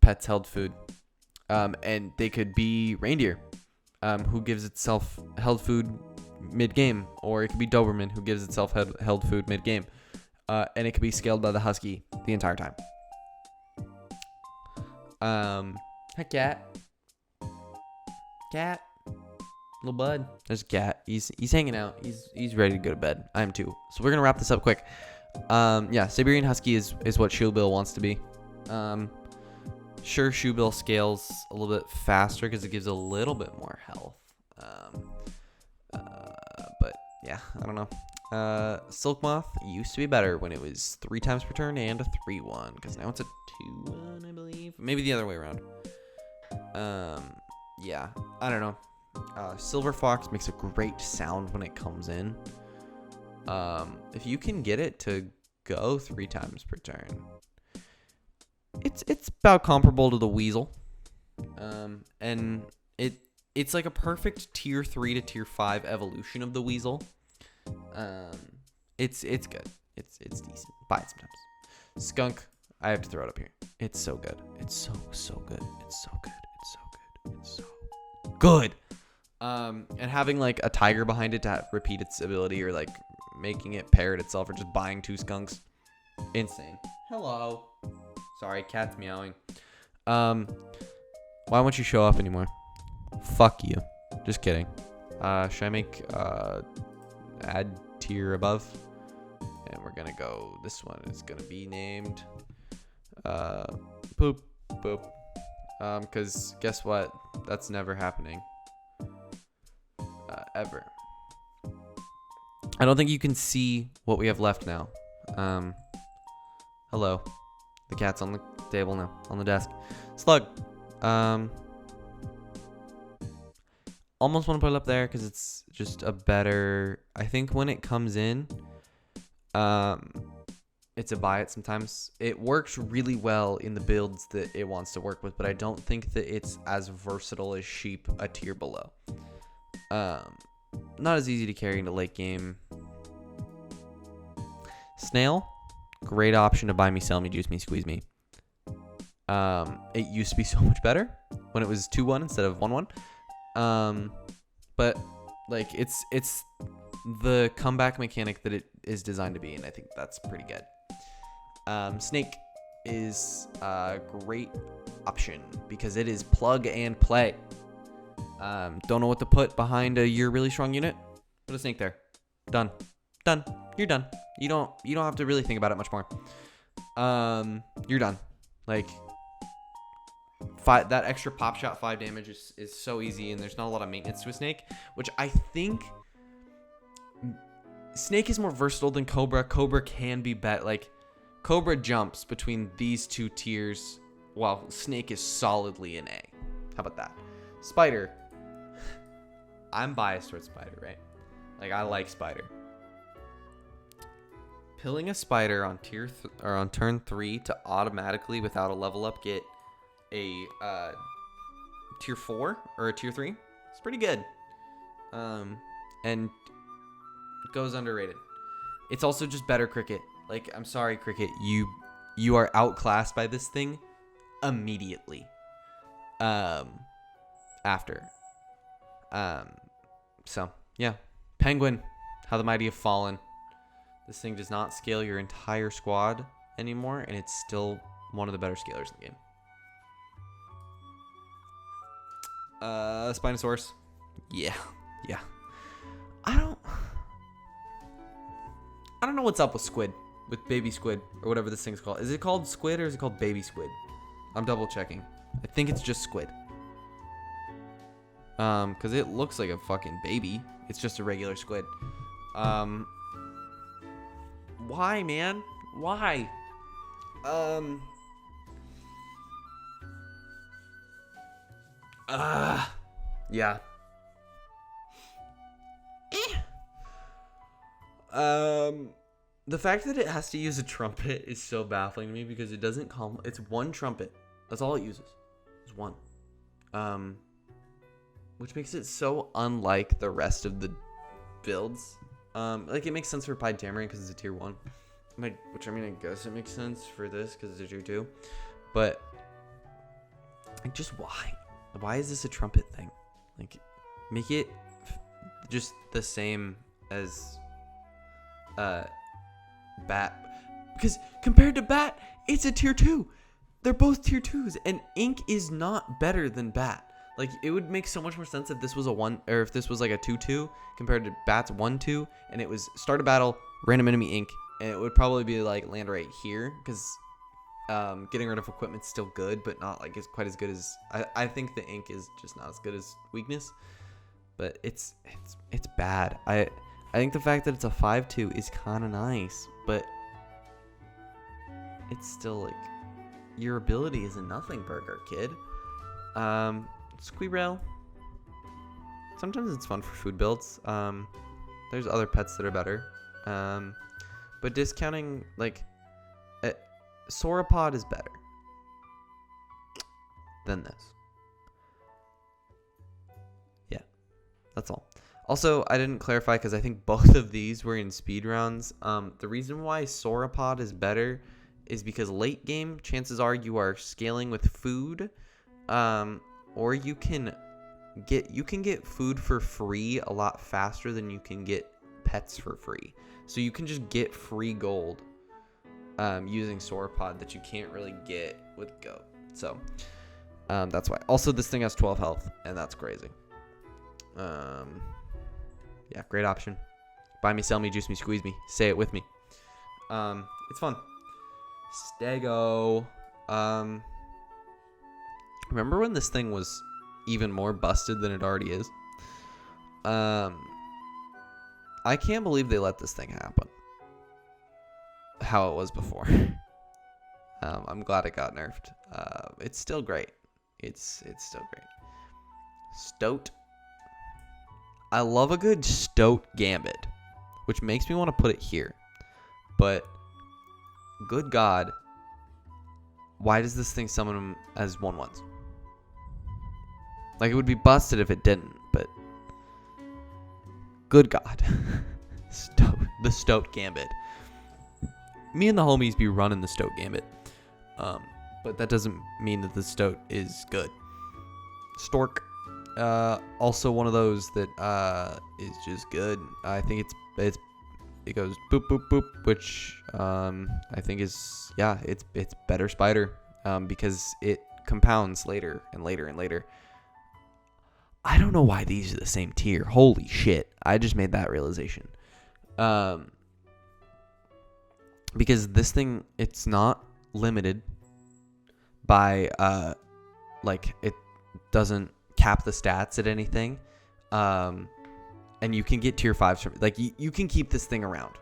pets held food. And they could be reindeer, who gives itself held food mid-game, or it could be Doberman, who gives itself held food mid-game, and it could be scaled by the Husky the entire time. Hi, cat, little bud. There's a cat. He's hanging out. He's ready to go to bed. I am too. So we're gonna wrap this up quick. Yeah, Siberian Husky is what Shoebill wants to be. Sure, Shoebill scales a little bit faster because it gives a little bit more health. But yeah, I don't know. Silk Moth used to be better when it was 3 times per turn and a 3/1, because now it's a 2/1, I believe. Maybe the other way around. Yeah, I don't know. Silver Fox makes a great sound when it comes in. If you can get it to go 3 times per turn, it's about comparable to the Weasel. And it's like a perfect tier 3 to tier 5 evolution of the Weasel. It's good. It's decent. Buy it sometimes. Skunk, I have to throw it up here. It's so good. It's so good. It's so good. It's so good. It's so good. And having like a tiger behind it to repeat its ability, or like making it parrot itself, or just buying 2 skunks, insane. Hello. Sorry, cat's meowing. Why won't you show up anymore? Fuck you. Just kidding. Should I make add tier above? And we're gonna go. This one is gonna be named Poop Boop. Because guess what? That's never happening. Ever. I don't think you can see what we have left now. Hello. The cat's on the table now, on the desk. Slug. Almost want to put it up there because it's just a better. I think when it comes in, it's a buy it sometimes. It works really well in the builds that it wants to work with, but I don't think that it's as versatile as sheep a tier below. Not as easy to carry into late game. Snail, great option to buy me, sell me, juice me, squeeze me. It used to be so much better when it was 2/1 instead of 1/1. But like it's the comeback mechanic that it is designed to be, and I think that's pretty good. Snake is a great option because it is plug and play. Don't know what to put behind your really strong unit? Put a snake there. Done. You're done. You don't have to really think about it much more. You're done. Like, that extra pop shot 5 damage is so easy, and there's not a lot of maintenance to a snake, which I think snake is more versatile than Cobra. Cobra can be better. Like, Cobra jumps between these 2 tiers, while snake is solidly an A. How about that? Spider. I'm biased towards Spider, right? Like, I like Spider. Pilling a Spider on on turn 3 to automatically, without a level up, get a tier 4 or a tier 3. It's pretty good. And goes underrated. It's also just better Cricket. Like, I'm sorry, Cricket, you are outclassed by this thing immediately. After. So yeah, Penguin, how the mighty have fallen. This thing does not scale your entire squad anymore, and it's still one of the better scalers in the game. Spinosaurus. Yeah. I don't know what's up with squid, with baby squid, or whatever this thing's called. Is it called squid or is it called baby squid? I'm double checking. I think it's just squid. Because it looks like a fucking baby. It's just a regular squid. Why, man? Why? Yeah. The fact that it has to use a trumpet is so baffling to me because it doesn't come. It's one trumpet. That's all it uses. It's one. Which makes it so unlike the rest of the builds. Like it makes sense for Pied Tamarin because it's a tier 1. Which I mean, I guess it makes sense for this because it's a tier 2. But like, just why? Why is this a trumpet thing? Like, make it just the same as Bat, because compared to Bat, it's a tier 2. They're both tier 2s, and Ink is not better than Bat. Like, it would make so much more sense if this was a 1, or if this was like a 2-2 compared to Bat's 1-2, and it was start a battle, random enemy Ink, and it would probably be like land right here, because getting rid of equipment's still good, but not like it's quite as good as I think the Ink is just not as good as weakness, but it's bad. I think the fact that it's a 5-2 is kind of nice, but it's still like your ability is a nothing burger, kid. Squirrel. Sometimes it's fun for food builds. There's other pets that are better. But discounting like Sauropod is better than this. Yeah, that's all. Also, I didn't clarify because I think both of these were in speed rounds. The reason why Sauropod is better is because late game, chances are you are scaling with food, or you can get food for free a lot faster than you can get pets for free. So you can just get free gold using Sauropod that you can't really get with Goat. So that's why. Also, this thing has 12 health, and that's crazy. Yeah, great option. Buy me, sell me, juice me, squeeze me. Say it with me. It's fun. Stego. Remember when this thing was even more busted than it already is? I can't believe they let this thing happen. How it was before. I'm glad it got nerfed. It's still great. It's still great. Stoat. I love a good Stoat Gambit, which makes me want to put it here. But, good God, why does this thing summon them as 1/1s? Like, it would be busted if it didn't, but good God. The Stoat Gambit. Me and the homies be running the Stoat Gambit. But that doesn't mean that the Stoat is good. Stork. Also one of those that is just good. I think it goes boop boop boop, which I think is it's better spider because it compounds later and later and later. I don't know why these are the same tier. Holy shit. I just made that realization. Because this thing, it's not limited by like it doesn't cap the stats at anything, and you can get tier 5s from like you can keep this thing around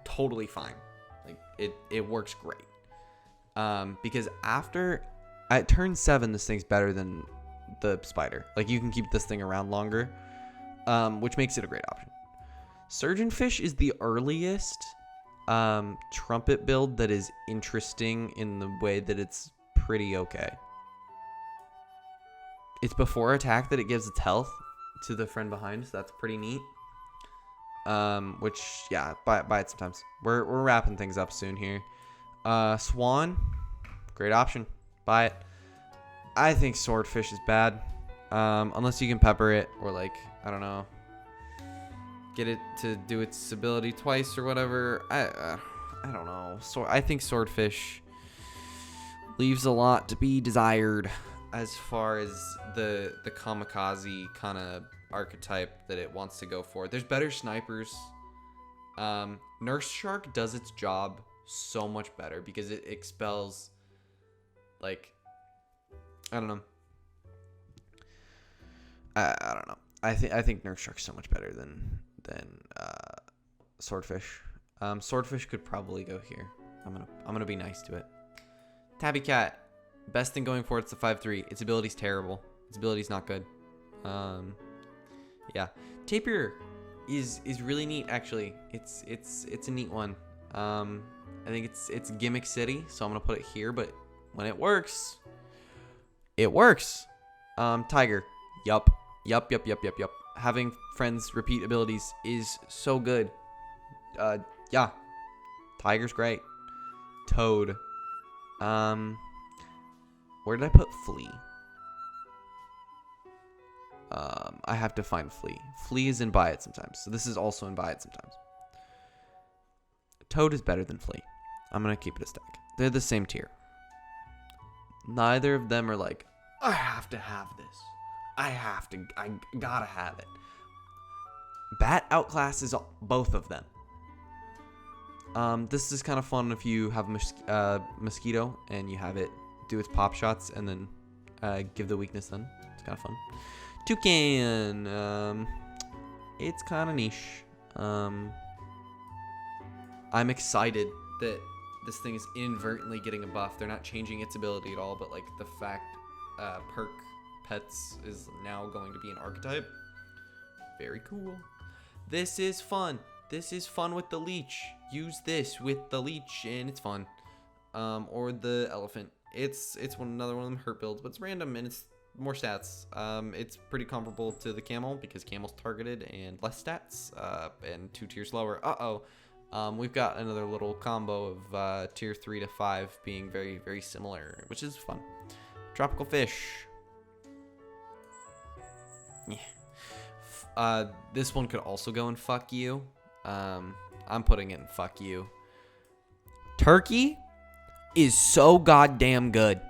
totally fine. Like it works great because after at turn 7 this thing's better than the spider. Like you can keep this thing around longer, which makes it a great option. Surgeonfish is the earliest trumpet build that is interesting in the way that it's pretty okay. It's before attack that it gives its health to the friend behind, so that's pretty neat. Which, yeah, buy it sometimes. We're wrapping things up soon here. Swan, great option. Buy it. I think Swordfish is bad. Unless you can pepper it or, like, I don't know, get it to do its ability twice or whatever. I don't know. So I think Swordfish leaves a lot to be desired as far as the kamikaze kind of archetype that it wants to go for. There's better snipers. Nurse Shark does its job so much better because it expels like, I don't know. I don't know. I think Nurse Shark's so much better than Swordfish. Swordfish could probably go here. I'm gonna be nice to it. Tabby Cat, best thing going for it's the 5/3. Its ability's terrible. Its ability's not good. Yeah. Tapir is really neat actually. It's a neat one. I think it's Gimmick City, so I'm gonna put it here. But when it works, it works. Tiger. Yup. Having friends repeat abilities is so good. Yeah. Tiger's great. Toad. Where did I put Flea? I have to find Flea. Flea is in Buy It sometimes. So this is also in Buy It sometimes. Toad is better than Flea. I'm going to keep it a stack. They're the same tier. Neither of them are like, I have to have this. I gotta have it. Bat outclasses both of them. This is kind of fun if you have a mosquito and you have it do its pop shots and then give the weakness then. It's kind of fun. Toucan. It's kind of niche. I'm excited that this thing is inadvertently getting a buff. They're not changing its ability at all, but like the fact perk pets is now going to be an archetype. Very cool. This is fun. This is fun with the leech. Use this with the leech and it's fun. Or the elephant. It's another one of them hurt builds, but it's random and it's more stats. It's pretty comparable to the camel because camel's targeted and less stats, and 2 tiers lower. We've got another little combo of tier 3 to 5 being very, very similar, which is fun. Tropical fish. Yeah. This one could also go in fuck you. I'm putting it in fuck you. Turkey is so goddamn good.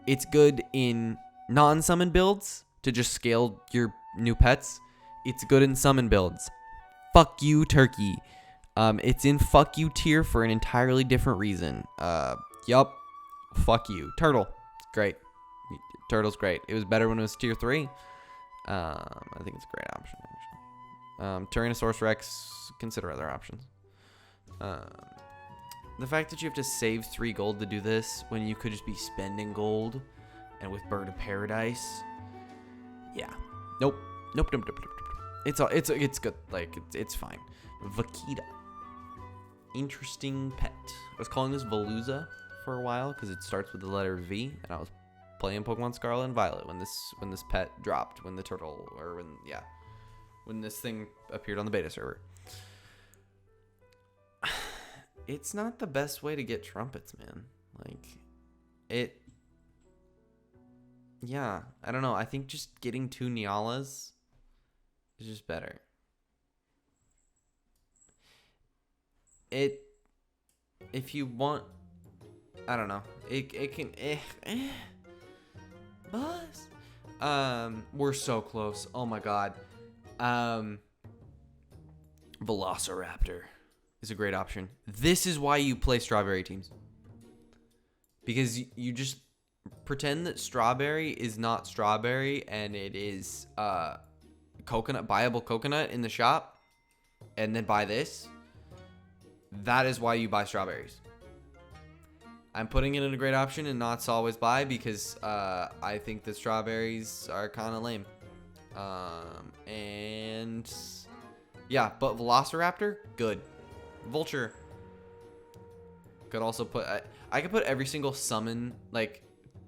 It's good in non-summon builds to just scale your new pets. It's good in summon builds. Fuck you, Turkey. It's in fuck you tier for an entirely different reason. Yup. Fuck you. Turtle. Great. Turtle's great. It was better when it was tier 3. I think it's a great option, actually. Tyrannosaurus Rex, consider other options. The fact that you have to save 3 gold to do this when you could just be spending gold and with Bird of Paradise. Yeah. Nope. It's good. Like, it's fine. Vaquita. Interesting pet. I was calling this Veluza for a while because it starts with the letter V, and I was playing Pokemon Scarlet and Violet when this pet dropped, when this thing appeared on the beta server. It's not the best way to get trumpets, man. Yeah, I don't know. I think just getting 2 Nialas is just better. If you want, I don't know. It can Buzz. We're so close. Oh my god. Velociraptor is a great option. This is why you play strawberry teams. Because you just pretend that strawberry is not strawberry and it is coconut, buyable coconut in the shop, and then buy this. That is why you buy strawberries. I'm putting it in a great option and not always buy because I think the strawberries are kind of lame. And yeah, but Velociraptor, good. Vulture. Could also put, I could put every single summon, like,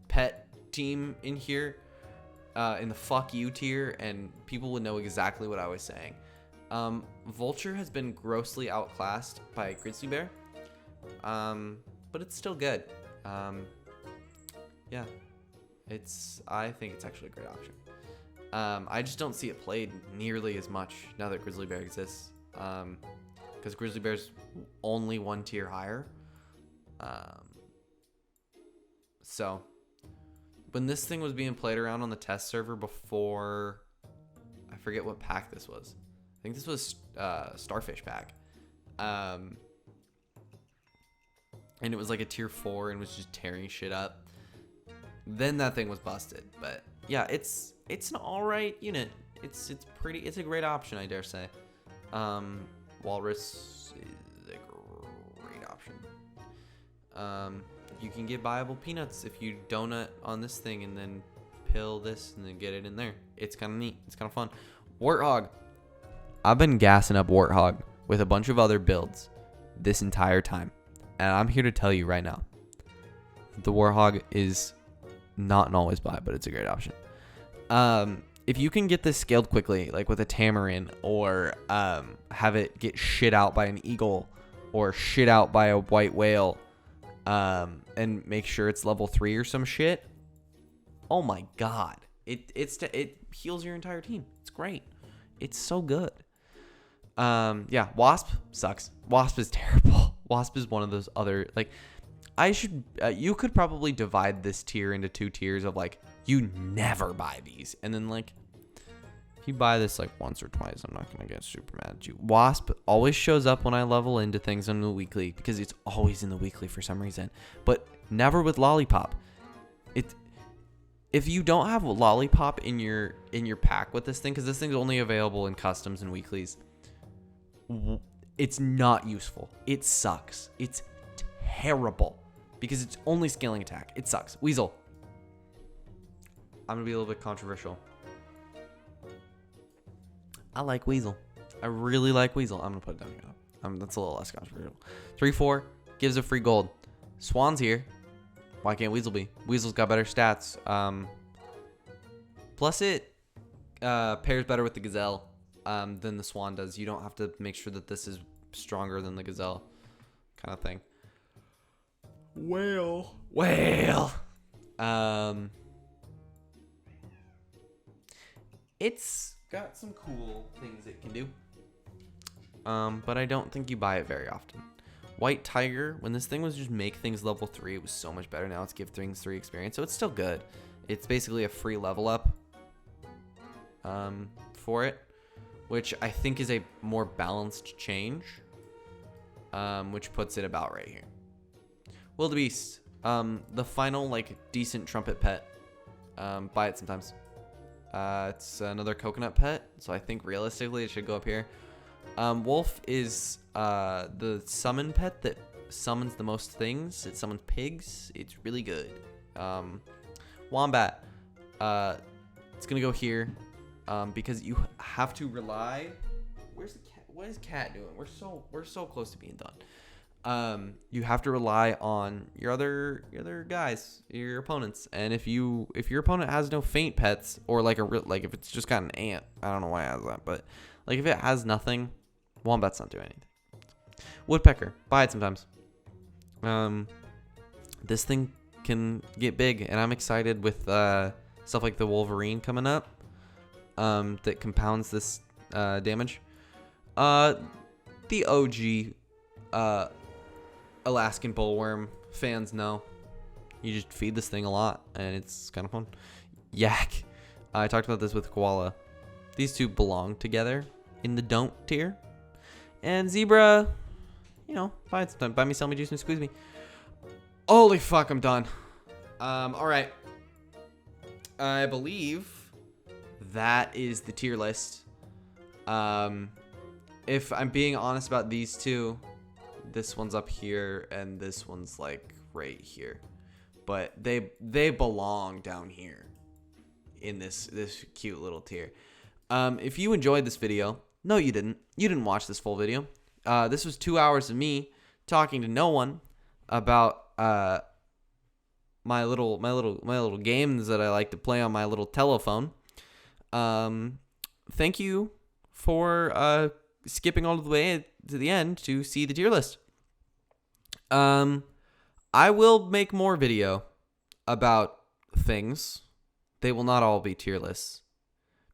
pet team in here, in the fuck you tier, and people would know exactly what I was saying. Vulture has been grossly outclassed by Grizzly Bear, but it's still good. Yeah, I think it's actually a great option. I just don't see it played nearly as much now that Grizzly Bear exists, because Grizzly Bear's only 1 tier higher. So when this thing was being played around on the test server before, I forget what pack this was. I think this was Starfish pack. And it was like a tier 4 and was just tearing shit up. then that thing was busted. But yeah, it's an alright unit. It's a great option, I dare say. Walrus is a great option. You can get buyable peanuts if you donut on this thing and then pill this and then get it in there. It's kind of neat. It's kind of fun. Warthog. I've been gassing up Warthog with a bunch of other builds this entire time. And I'm here to tell you right now, the Warthog is not an always buy, but it's a great option. If you can get this scaled quickly, like with a tamarin, or have it get shit out by an eagle or shit out by a white whale, and make sure it's level 3 or some shit, oh my god, it heals your entire team. It's great. It's so good. Yeah, Wasp sucks. Wasp is terrible. Wasp is one of those other, like, you could probably divide this tier into 2 tiers of, like, you never buy these, and then, like, if you buy this like once or twice, I'm not gonna get super mad at you. Wasp always shows up when I level into things in the weekly, because it's always in the weekly for some reason, but never with Lollipop. If you don't have Lollipop in your pack with this thing, because this thing's only available in customs and weeklies, it's not useful. It sucks. It's terrible because it's only scaling attack. It sucks. Weasel. I'm gonna be a little bit controversial. I like Weasel. I really like Weasel. I'm gonna put it down here though. That's a little less controversial. 3/4 gives a free gold. Swan's here. Why can't Weasel be? Weasel's got better stats. Plus it pairs better with the Gazelle than the Swan does. You don't have to make sure that this is stronger than the Gazelle, kind of thing. Whale. It's got some cool things it can do, but I don't think you buy it very often. White Tiger, when this thing was just make things level 3, it was so much better. Now it's give things 3 experience, so it's still good. It's basically a free level up for it, which I think is a more balanced change, which puts it about right here. Wildebeest, the final like decent trumpet pet. Buy it sometimes. It's another coconut pet, so I think realistically it should go up here. Wolf is the summon pet that summons the most things. It summons pigs. It's really good. Wombat, it's gonna go here because you have to rely. Where's the cat? What is cat doing? We're so close to being done. You have to rely on your other guys, your opponents, and if your opponent has no faint pets, or like if it's just got an ant, I don't know why it has that, but like if it has nothing, Wombat's not doing anything. Woodpecker, buy it sometimes. This thing can get big, and I'm excited with stuff like the Wolverine coming up, that compounds this damage. The OG Alaskan bullworm fans know you just feed this thing a lot and it's kind of fun. Yak, I talked about this with koala. These two belong together in the don't tier. And zebra, you know, buy it sometime. Buy me, sell me, juice me, squeeze me. Holy fuck, I'm done. All right, I believe that is the tier list. If I'm being honest about these two, this one's up here and this one's like right here, but they belong down here in this cute little tier. If you enjoyed this video, no, you didn't watch this full video. This was 2 hours of me talking to no one about my little games that I like to play on my little telephone. Thank you for skipping all the way to the end to see the tier list. I will make more video about things. They will not all be tier lists,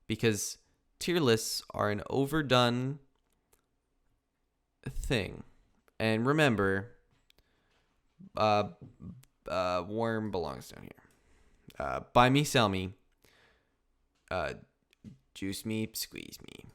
because tier lists are an overdone thing. And remember, worm belongs down here. Buy me, sell me, juice me, squeeze me.